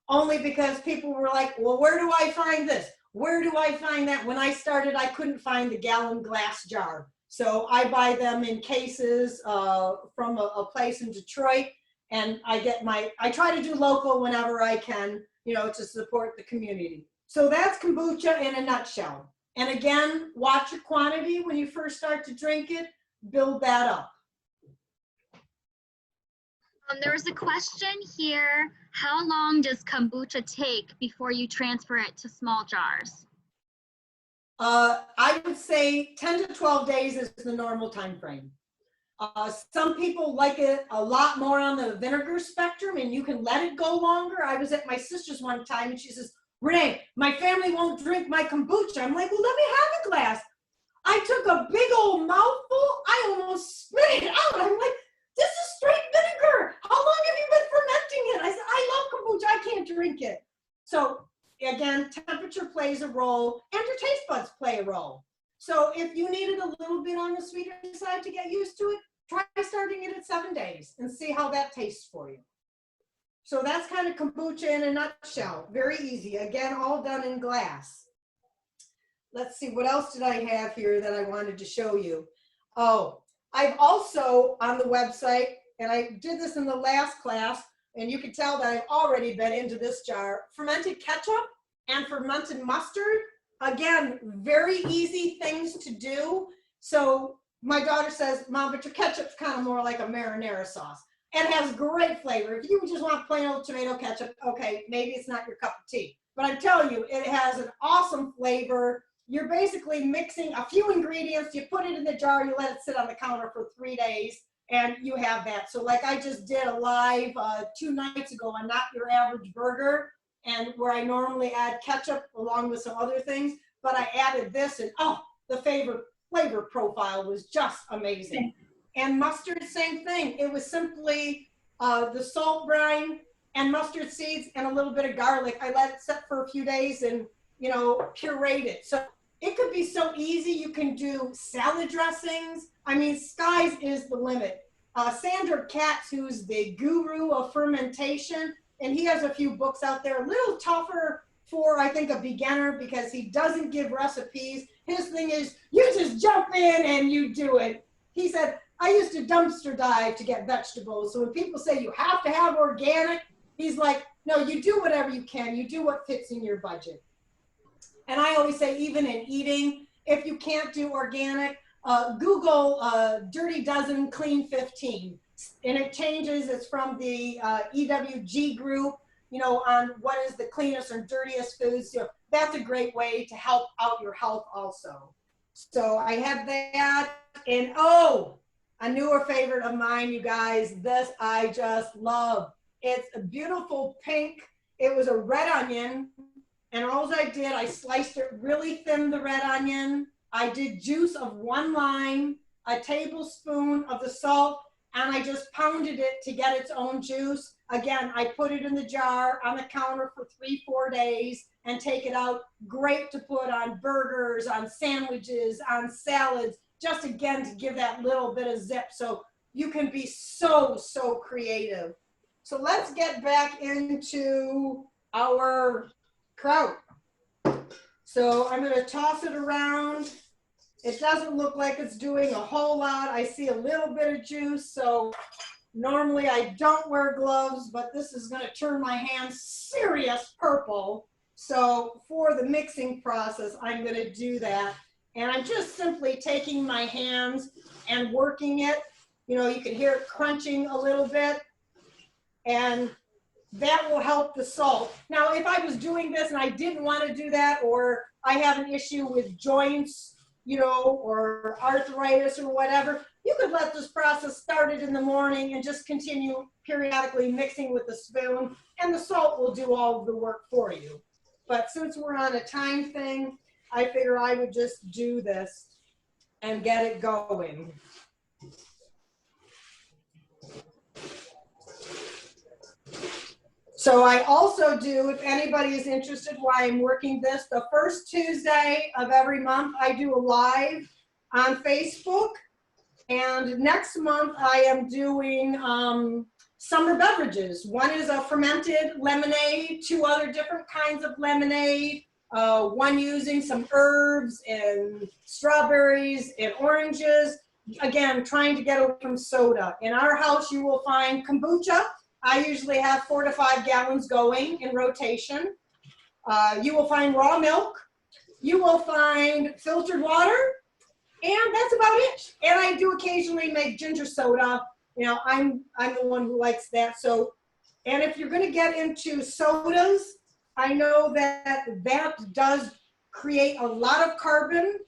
only because people were like, well, where do I find this? Where do I find that? When I started, I couldn't find the gallon glass jar. So I buy them in cases from a place in Detroit, and I try to do local whenever I can, to support the community. So that's kombucha in a nutshell. And again, watch your quantity when you first start to drink it. Build that up. There was a question here. How long does kombucha take before you transfer it to small jars? I would say 10 to 12 days is the normal time frame. Some people like it a lot more on the vinegar spectrum, and you can let it go longer. I was at my sister's one time, and she says, Renee, my family won't drink my kombucha. I'm like, well, let me have a glass. I took a big old mouthful. I almost spit it out. I'm like, this is straight vinegar. How long have you been fermenting it? I said, I love kombucha. I can't drink it. So again, temperature plays a role, and your taste buds play a role. So if you needed a little bit on the sweeter side to get used to it, try starting it at 7 days and see how that tastes for you. So that's kind of kombucha in a nutshell. Very easy. Again, all done in glass. Let's see, what else did I have here that I wanted to show you? Oh, I've also on the website, and I did this in the last class, and you can tell that I've already been into this jar, fermented ketchup and fermented mustard. Again, very easy things to do. So my daughter says, Mom, but your ketchup's kind of more like a marinara sauce. It has great flavor. If you just want plain old tomato ketchup, okay, maybe it's not your cup of tea. But I'm telling you, it has an awesome flavor. You're basically mixing a few ingredients, you put it in the jar, you let it sit on the counter for 3 days, and you have that. So like I just did a live 2 nights ago on Not Your Average Burger, and where I normally add ketchup along with some other things, but I added this, and oh, the flavor profile was just amazing. And mustard, same thing. It was simply the salt brine and mustard seeds and a little bit of garlic. I let it sit for a few days and, pureed it. So it could be so easy. You can do salad dressings. I mean, skies is the limit. Sandra Katz, who's the guru of fermentation, and he has a few books out there, a little tougher for, I think, a beginner because he doesn't give recipes. His thing is, you just jump in and you do it. He said, I used to dumpster dive to get vegetables. So when people say you have to have organic, he's like, no, you do whatever you can. You do what fits in your budget. And I always say, even in eating, if you can't do organic, Google Dirty Dozen Clean 15. And it changes, it's from the EWG group, you know, on what is the cleanest and dirtiest foods. So that's a great way to help out your health also. So I have that. And oh, a newer favorite of mine, you guys, this I just love. It's a beautiful pink. It was a red onion. And all I did, I sliced it really thin, the red onion. I did juice of 1 lime, a tablespoon of the salt, and I just pounded it to get its own juice. Again, I put it in the jar on the counter for 3-4 days and take it out. Great to put on burgers, on sandwiches, on salads, just again to give that little bit of zip. So you can be so, so creative. So let's get back into our kraut. So I'm going to toss it around. It doesn't look like it's doing a whole lot. I see a little bit of juice. So normally I don't wear gloves, but this is going to turn my hands serious purple. So for the mixing process, I'm going to do that. And I'm just simply taking my hands and working it. You know, you can hear it crunching a little bit. And that will help the salt. Now, if I was doing this and I didn't want to do that, or I have an issue with joints, you know, or arthritis or whatever, you could let this process started in the morning and just continue periodically mixing with the spoon, and the salt will do all of the work for you. But since we're on a time thing, I figure I would just do this and get it going. So I also do, if anybody is interested why I'm working this, the first Tuesday of every month, I do a live on Facebook. And next month, I am doing summer beverages. One is a fermented lemonade, 2 other different kinds of lemonade, one using some herbs and strawberries and oranges. Again, trying to get away from soda. In our house, you will find kombucha. I usually have 4 to 5 gallons going in rotation. You will find raw milk. You will find filtered water. And that's about it. And I do occasionally make ginger soda. You know, I'm the one who likes that. So, and if you're going to get into sodas, I know that does create a lot of carbon.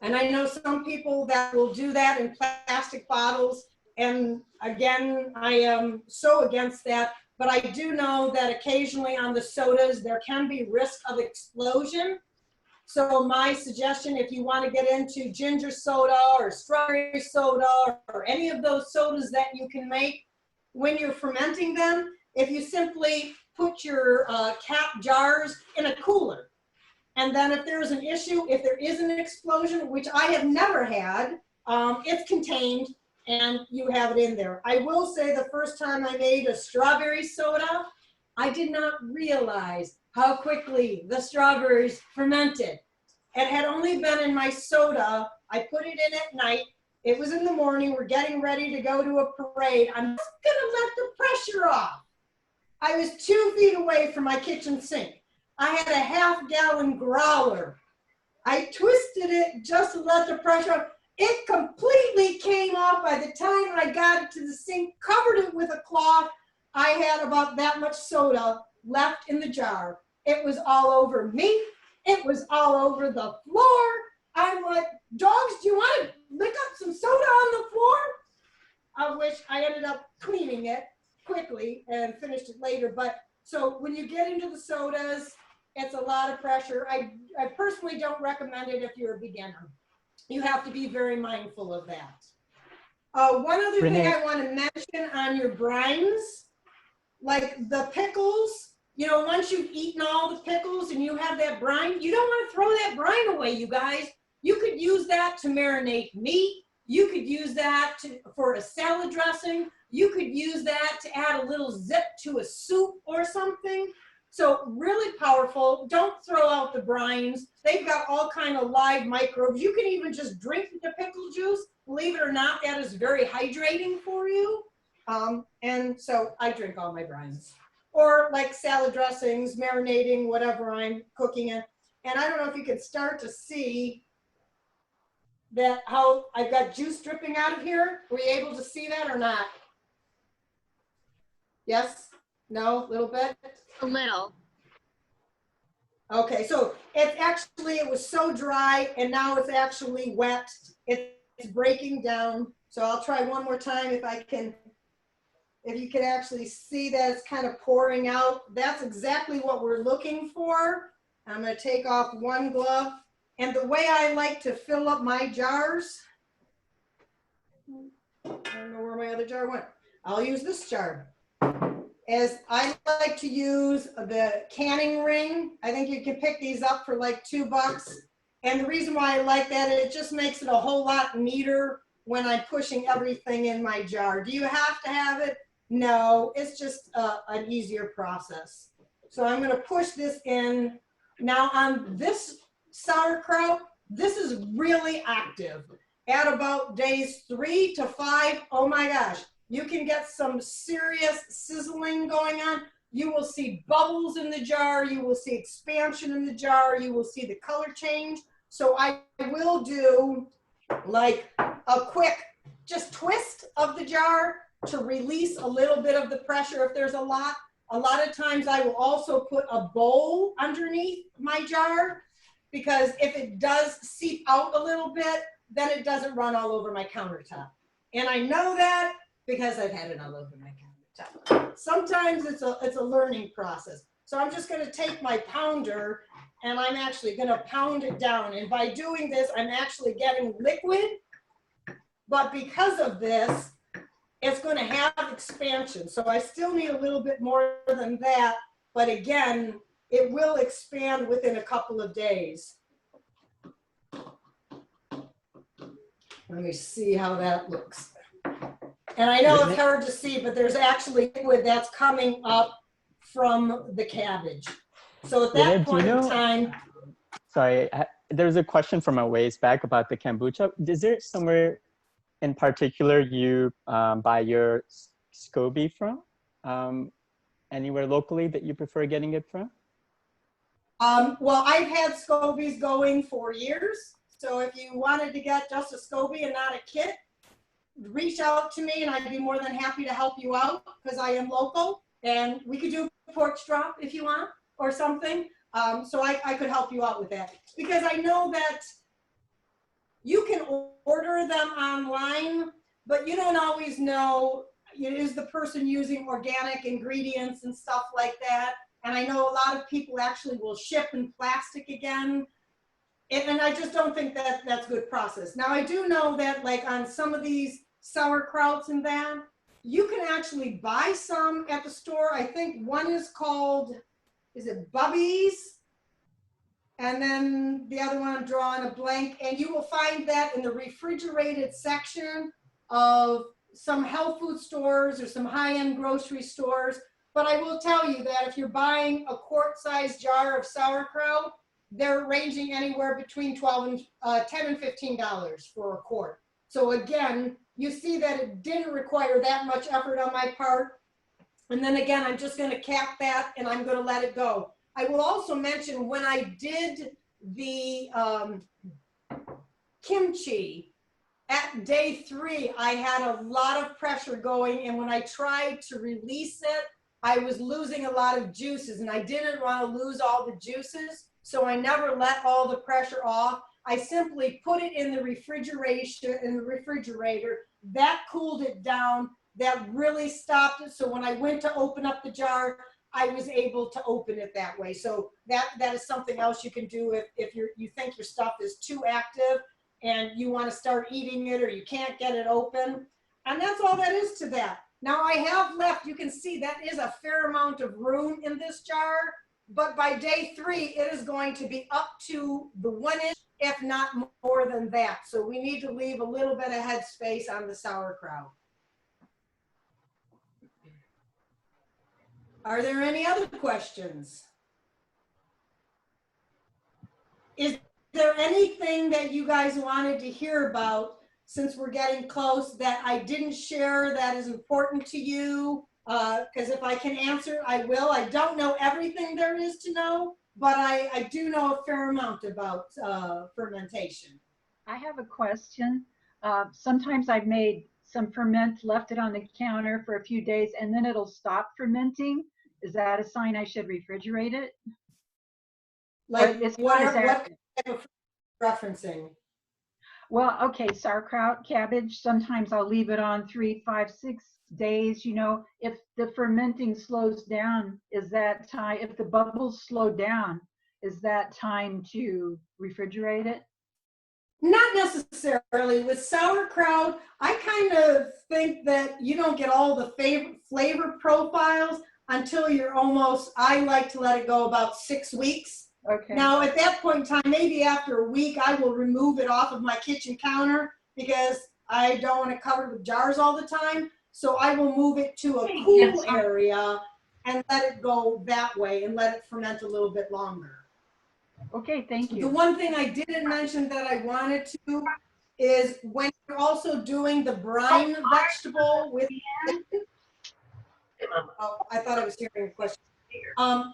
And I know some people that will do that in plastic bottles. And again, I am so against that. But I do know that occasionally on the sodas, there can be risk of explosion. So my suggestion, if you want to get into ginger soda or strawberry soda or any of those sodas that you can make, when you're fermenting them, if you simply put your cap jars in a cooler, and then if there's an issue, if there is an explosion, which I have never had, it's contained and you have it in there. I will say the first time I made a strawberry soda, I did not realize how quickly the strawberries fermented. It had only been in my soda. I put it in at night. It was in the morning. We're getting ready to go to a parade. I'm just gonna let the pressure off. I was 2 feet away from my kitchen sink. I had a half-gallon growler. I twisted it just to let the pressure off. It completely came off by the time I got it to the sink, covered it with a cloth. I had about that much soda left in the jar. It was all over me. It was all over the floor. I'm like, dogs, do you want to lick up some soda on the floor? I wish I ended up cleaning it quickly and finished it later. But so when you get into the sodas, it's a lot of pressure. I personally don't recommend it if you're a beginner. You have to be very mindful of that. One other Renee, thing I want to mention on your brines, like the pickles, you know, once you've eaten all the pickles, juice and you have that brine, you don't want to throw that brine away, you guys. You could use that to marinate meat. You could use that for a salad dressing. You could use that to add a little zip to a soup or something. So really powerful. Don't throw out the brines. They've got all kind of live microbes. You can even just drink the pickle juice. Believe it or not, that is very hydrating for you. And so I drink all my brines. Or like salad dressings, marinating, whatever I'm cooking in. And I don't know if you can start to see that how I've got juice dripping out of here. Were you able to see that or not? Yes? No? A little bit? A little. Okay, so it was so dry and now it's actually wet. It's breaking down. So I'll try one more time if you can actually see that it's kind of pouring out. That's exactly what we're looking for. I'm going to take off one glove. And the way I like to fill up my jars, I don't know where my other jar went. I'll use this jar. As I like to use the canning ring. I think you can pick these up for like $2. And the reason why I like that, it just makes it a whole lot neater when I'm pushing everything in my jar. Do you have to have it? No, it's just an easier process. So I'm going to push this in. Now on this sauerkraut, this is really active. At about days 3 to 5, oh my gosh, you can get some serious sizzling going on. You will see bubbles in the jar. You will see expansion in the jar. You will see the color change. So I will do like a quick just twist of the jar to release a little bit of the pressure if there's a lot. A lot of times I will also put a bowl underneath my jar, because if it does seep out a little bit, then it doesn't run all over my countertop. And I know that because I've had it all over my countertop. Sometimes it's a learning process. So I'm just going to take my pounder and I'm actually going to pound it down. And by doing this, I'm actually getting liquid. But because of this, it's going to have expansion. So I still need a little bit more than that. But again, it will expand within a couple of days. Let me see how that looks. And I know it's hard to see, but there's actually liquid that's coming up from the cabbage. So at that point in time. Sorry, there's a question from a ways back about the kombucha. Is there somewhere in particular you buy your SCOBY from? Anywhere locally that you prefer getting it from? Well, I've had SCOBYs going for years. So if you wanted to get just a SCOBY and not a kit, reach out to me and I'd be more than happy to help you out, because I am local and we could do pork strop if you want or something. So I could help you out with that, because I know that you can order them online, but you don't always know, is the person using organic ingredients and stuff like that. And I know a lot of people actually will ship in plastic again. And I just don't think that that's a good process. Now, I do know that like on some of these sauerkrauts and that, you can actually buy some at the store. I think one is called, is it Bubby's? And then the other one, I'm drawing a blank. And you will find that in the refrigerated section of some health food stores or some high-end grocery stores. But I will tell you that if you're buying a quart-sized jar of sauerkraut, they're ranging anywhere between $10 and $15 for a quart. So again, you see that it didn't require that much effort on my part. And then again, I'm just going to cap that and I'm going to let it go. I will also mention when I did the kimchi at day 3, I had a lot of pressure going. And when I tried to release it, I was losing a lot of juices and I didn't want to lose all the juices. So I never let all the pressure off. I simply put it in the refrigerator. That cooled it down. That really stopped it. So when I went to open up the jar, I was able to open it that way. So that is something else you can do if you think your stuff is too active and you want to start eating it or you can't get it open. And that's all that is to that. Now I have left, you can see that is a fair amount of room in this jar. but by day 3, it is going to be up to the 1 inch, if not more than that. So we need to leave a little bit of headspace on the sauerkraut. Are there any other questions? Is there anything that you guys wanted to hear about, since we're getting close, that I didn't share that is important to you? Because if I can answer, I will. I don't know everything there is to know, but I do know a fair amount about fermentation. I have a question. Sometimes I've made some ferment, left it on the counter for a few days, and then it'll stop fermenting. Is that a sign I should refrigerate it? Like what type of referencing? Well, okay, sauerkraut, cabbage, sometimes I'll leave it on 3, 5, 6 days. You know, if the fermenting slows down, is that time, if the bubbles slow down, is that time to refrigerate it? Not necessarily. With sauerkraut, I kind of think that you don't get all the flavor profiles until you're almost, I like to let it go about 6 weeks. Okay. Now, at that point in time, maybe after a week, I will remove it off of my kitchen counter because I don't want to cover it with jars all the time. So I will move it to a cool area and let it go that way and let it ferment a little bit longer. Okay, thank you. The one thing I didn't mention that I wanted to is when you're also doing the brine vegetable with, oh, I thought I was hearing a question.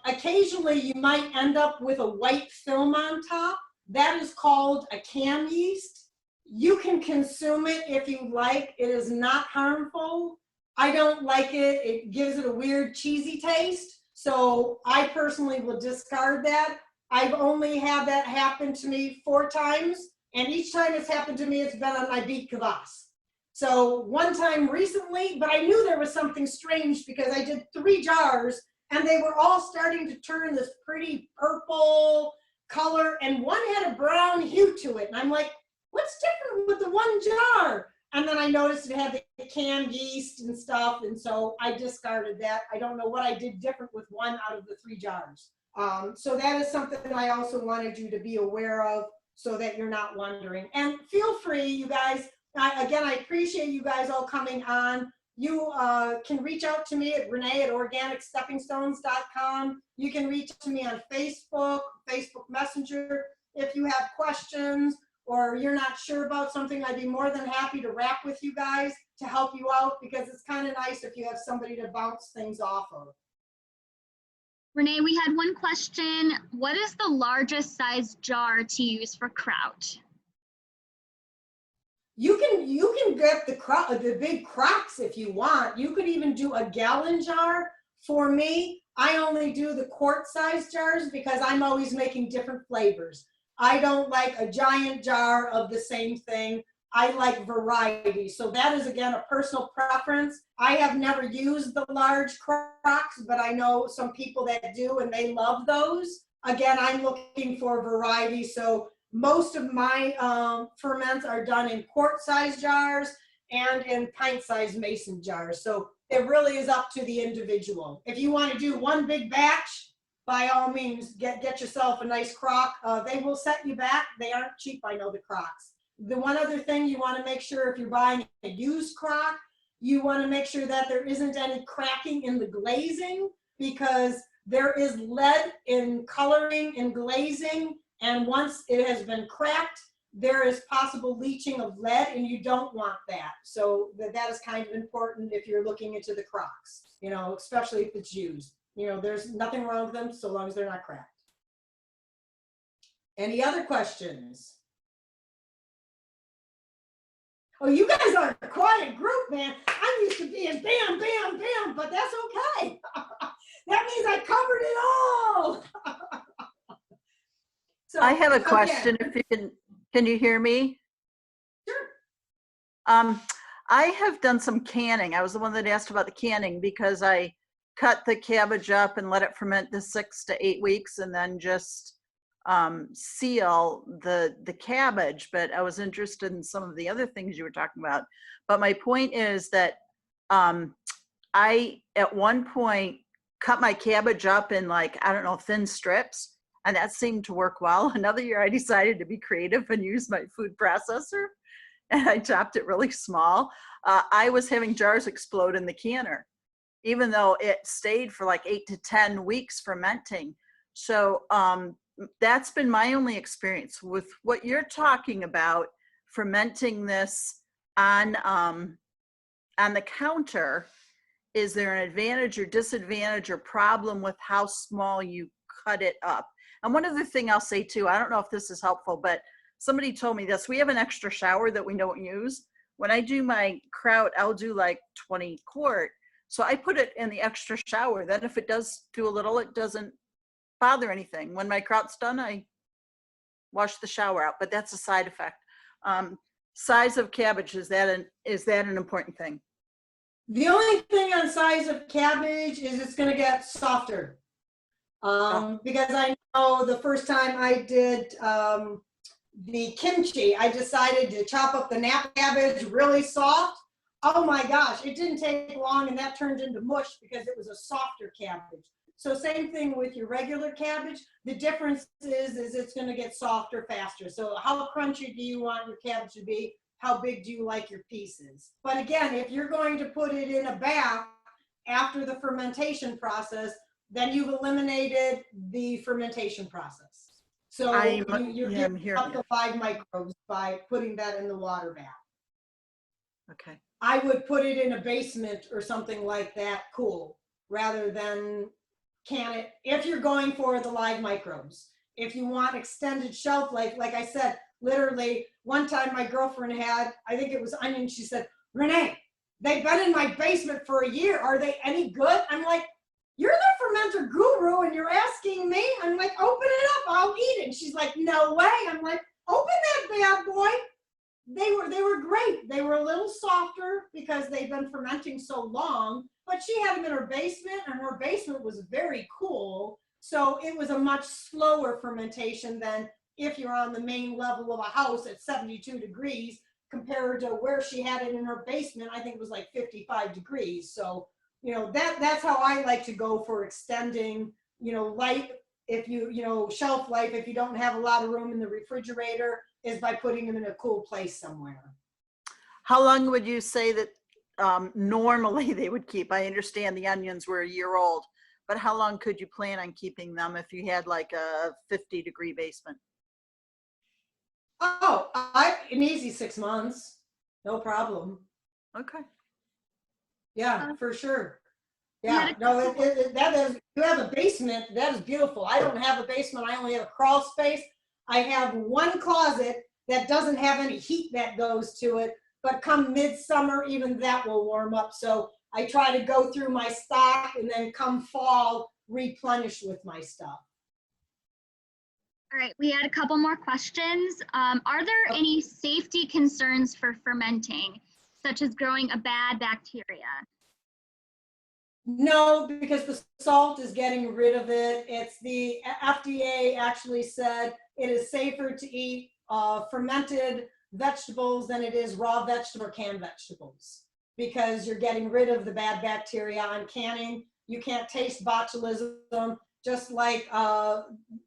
Occasionally you might end up with a white film on top. That is called a cam yeast. You can consume it if you like. It is not harmful. I don't like it. It gives it a weird cheesy taste. So I personally will discard that. I've only had that happen to me 4 times. And each time it's happened to me, it's been on my beet kvass. So one time recently, but I knew there was something strange because I did 3 jars and they were all starting to turn this pretty purple color, and one had a brown hue to it. And I'm like, what's different with the 1 jar? And then I noticed it had the canned yeast and stuff, and so I discarded that. I don't know what I did different with 1 out of the 3 jars. So that is something that I also wanted you to be aware of so that you're not wondering. And feel free, you guys, again, I appreciate you guys all coming on. You can reach out to me at Renee at organicsteppingstones.com. You can reach out to me on Facebook, Facebook Messenger. If you have questions or you're not sure about something, I'd be more than happy to rap with you guys to help you out, because it's kind of nice if you have somebody to bounce things off of. Renee, we had one question. What is the largest size jar to use for kraut? You can get the big crocks if you want. You could even do a gallon jar. For me, I only do the quart size jars because I'm always making different flavors. I don't like a giant jar of the same thing. I like variety. So that is, again, a personal preference. I have never used the large crocks, but I know some people that do and they love those. Again, I'm looking for variety. So most of my ferments are done in quart-sized jars and in pint-sized mason jars. So it really is up to the individual. If you want to do one big batch, by all means, get yourself a nice crock. They will set you back. They aren't cheap, I know, the crocks. The one other thing you want to make sure, if you're buying a used crock, you want to make sure that there isn't any cracking in the glazing, because there is lead in coloring and glazing. And once it has been cracked, there is possible leaching of lead, and you don't want that. So that is kind of important if you're looking into the crocks, you know, especially if it's used. You know, there's nothing wrong with them so long as they're not cracked. Any other questions? Oh, you guys are a quiet group, man. I'm used to being bam, bam, bam, but that's okay. That means I covered it all. So, I have a question. If you can you hear me? Sure. I have done some canning. I was the one that asked about the canning because I cut the cabbage up and let it ferment to 6 to 8 weeks and then just seal the cabbage. But I was interested in some of the other things you were talking about. But my point is that I, at one point, cut my cabbage up in like, I don't know, thin strips. And that seemed to work well. Another year I decided to be creative and use my food processor, and I chopped it really small. I was having jars explode in the canner, even though it stayed for like 8 to 10 weeks fermenting. So that's been my only experience with what you're talking about, fermenting this on the counter. Is there an advantage or disadvantage or problem with how small you cut it up? And one other thing I'll say too, I don't know if this is helpful, but somebody told me this. We have an extra shower that we don't use. When I do my kraut, I'll do like 20 quart. So I put it in the extra shower. Then if it does do a little, it doesn't bother anything. When my kraut's done, I wash the shower out, but that's a side effect. Size of cabbage, is that an important thing? The only thing on size of cabbage is it's going to get softer. Because I know the first time I did the kimchi, I decided to chop up the nap cabbage really soft. Oh my gosh, it didn't take long, and that turned into mush because it was a softer cabbage. So same thing with your regular cabbage. The difference is it's going to get softer faster. So how crunchy do you want your cabbage to be? How big do you like your pieces? But again, if you're going to put it in a bath after the fermentation process, then you've eliminated the fermentation process. So you're giving up the live microbes by putting that in the water bath. Okay. I would put it in a basement or something like that, cool, rather than can it, if you're going for the live microbes. If you want extended shelf life, like I said, literally one time my girlfriend had, I think it was onions, she said, Renee, they've been in my basement for a year. Are they any good? I'm like, you're the fermenter guru and you're asking me? I'm like, open it up, I'll eat it. And she's like, no way. I'm like, open that bad boy. They were great. They were a little softer because they've been fermenting so long, but she had them in her basement and her basement was very cool. So it was a much slower fermentation than if you're on the main level of a house at 72 degrees compared to where she had it in her basement. I think it was like 55 degrees. So, you know, that's how I like to go for extending, you know, life. If you shelf life, if you don't have a lot of room in the refrigerator, is by putting them in a cool place somewhere. How long would you say that normally they would keep? I understand the onions were a year old, but how long could you plan on keeping them if you had like a 50-degree basement? Oh, an easy 6 months, no problem. Okay. Yeah, for sure. Yeah, no, that is, you have a basement, that is beautiful. I don't have a basement, I only have a crawl space. I have one closet that doesn't have any heat that goes to it, but come midsummer, even that will warm up. So I try to go through my stock and then come fall, replenish with my stuff. All right, we had a couple more questions. Are there any safety concerns for fermenting, such as growing a bad bacteria? No, because the salt is getting rid of it. It's the FDA actually said it is safer to eat fermented vegetables than it is raw vegetable or canned vegetables, because you're getting rid of the bad bacteria. On canning, you can't taste botulism, just like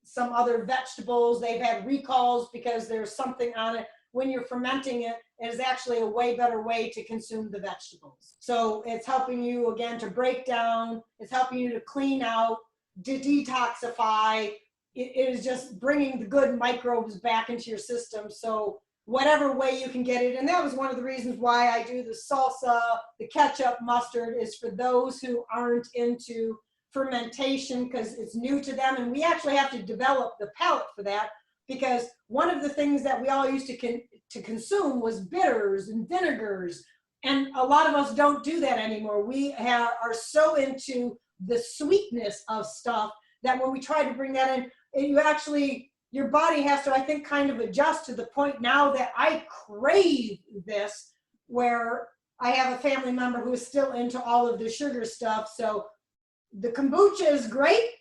some other vegetables. They've had recalls because there's something on it. When you're fermenting it, it is actually a way better way to consume the vegetables. So it's helping you, again, to break down. It's helping you to clean out, to detoxify. It is just bringing the good microbes back into your system. So whatever way you can get it. And that was one of the reasons why I do the salsa, the ketchup, mustard, is for those who aren't into fermentation, because it's new to them. And we actually have to develop the palate for that, because one of the things that we all used to consume was bitters and vinegars. And a lot of us don't do that anymore. We are so into the sweetness of stuff that when we try to bring that in, your body has to, I think, kind of adjust to the point now that I crave this, where I have a family member who is still into all of the sugar stuff. So the kombucha is great,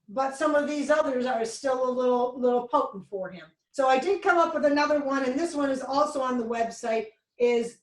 but some of these others are still a little potent for him. So I did come up with another one, and this one is also on the website, is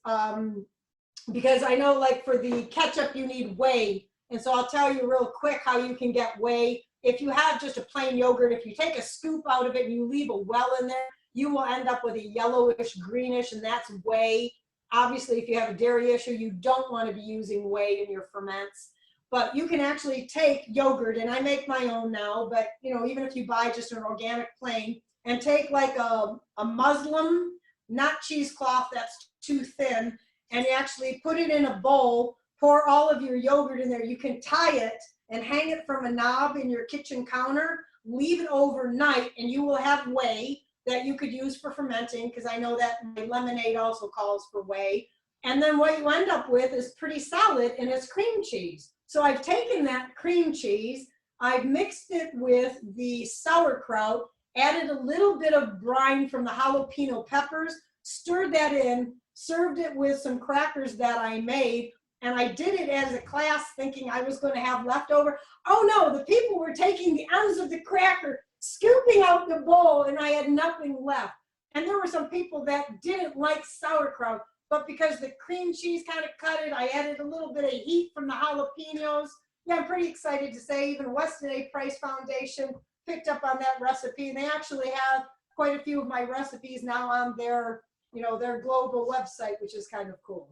because I know, like, for the ketchup you need whey And so I'll tell you real quick how you can get whey. If you have just a plain yogurt, if you take a scoop out of it and you leave a well in there, you will end up with a yellowish, greenish, and that's whey. Obviously, if you have a dairy issue, you don't want to be using whey in your ferments. But you can actually take yogurt, and I make my own now, but you know, even if you buy just an organic plain, and take like a muslin, not cheesecloth, that's too thin, and you actually put it in a bowl, pour all of your yogurt in there. You can tie it and hang it from a knob in your kitchen counter, leave it overnight, and you will have whey that you could use for fermenting, because I know that my lemonade also calls for whey. And then what you end up with is pretty solid, and it's cream cheese. So I've taken that cream cheese, I've mixed it with the sauerkraut, added a little bit of brine from the jalapeno peppers, stirred that in, served it with some crackers that I made, and I did it as a class thinking I was going to have leftover. Oh no, the people were taking the ends of the cracker, scooping out the bowl, and I had nothing left. And there were some people that didn't like sauerkraut, but because the cream cheese kind of cut it, I added a little bit of heat from the jalapenos. Yeah, I'm pretty excited to say even Weston A. Price Foundation picked up on that recipe, and they actually have quite a few of my recipes now on their, you know, their global website, which is kind of cool.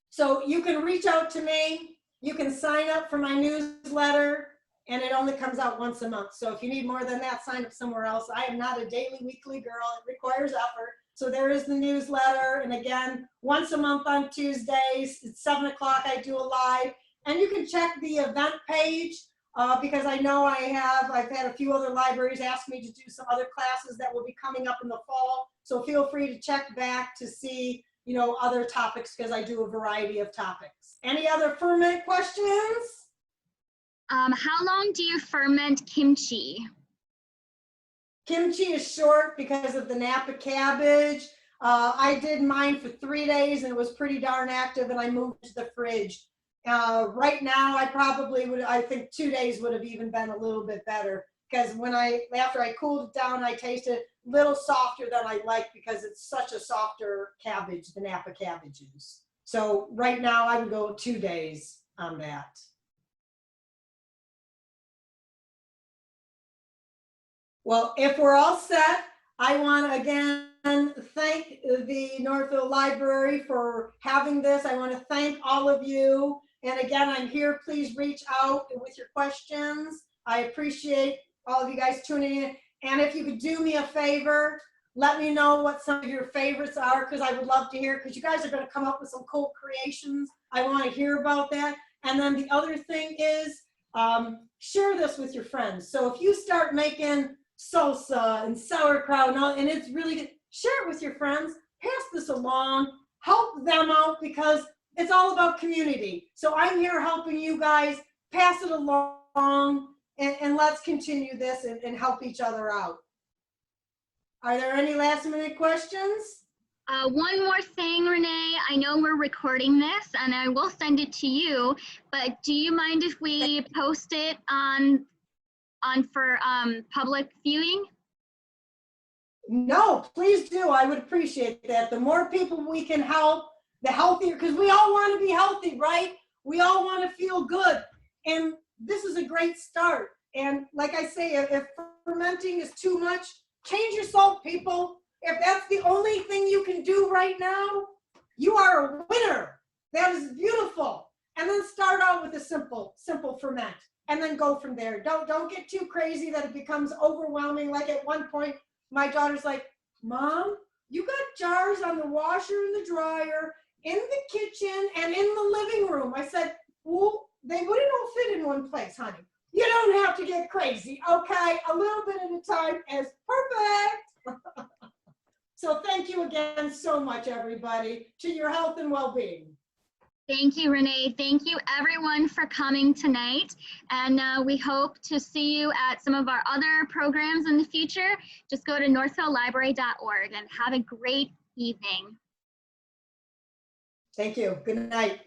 So you can reach out to me, you can sign up for my newsletter, and it only comes out once a month. So if you need more than that, sign up somewhere else. I am not a daily, weekly girl. It requires effort. So there is the newsletter. And again, once a month on Tuesdays, it's 7 o'clock, I do a live. And you can check the event page because I know I've had a few other libraries ask me to do some other classes that will be coming up in the fall. So feel free to check back to see, you know, other topics, because I do a variety of topics. Any other ferment questions? How long do you ferment kimchi? Kimchi is short because of the Napa cabbage. I did mine for 3 days and it was pretty darn active, and I moved to the fridge. Right now, I probably would, I think 2 days would have even been a little bit better, because after I cooled it down, I tasted a little softer than I like, because it's such a softer cabbage, the Napa cabbages. So right now I would go 2 days on that. Well, if we're all set, I want to again thank the Northville Library for having this. I want to thank all of you. And again, I'm here. Please reach out with your questions. I appreciate all of you guys tuning in. And if you could do me a favor, let me know what some of your favorites are, because I would love to hear, because you guys are going to come up with some cool creations. I want to hear about that. And then the other thing is, share this with your friends. So if you start making salsa and sauerkraut and it's really good, share it with your friends, pass this along, help them out, because it's all about community. So I'm here helping you guys, pass it along, and let's continue this and help each other out. Are there any last minute questions? One more thing, Renee. I know we're recording this and I will send it to you, but do you mind if we post it on for public viewing? No, please do. I would appreciate that. The more people we can help, the healthier, because we all want to be healthy, right? We all want to feel good. And this is a great start. And like I say, if fermenting is too much, change your salt, people. If that's the only thing you can do right now, you are a winner. That is beautiful. And then start out with a simple ferment, and then go from there. Don't get too crazy that it becomes overwhelming. Like at one point, my daughter's like, Mom, you got jars on the washer and the dryer, in the kitchen and in the living room. I said, well, they wouldn't all fit in one place, honey. You don't have to get crazy, okay? A little bit at a time is perfect. So thank you again so much, everybody, to your health and well-being. Thank you, Renee. Thank you, everyone, for coming tonight. And we hope to see you at some of our other programs in the future. Just go to northvillelibrary.org and have a great evening. Thank you. Good night.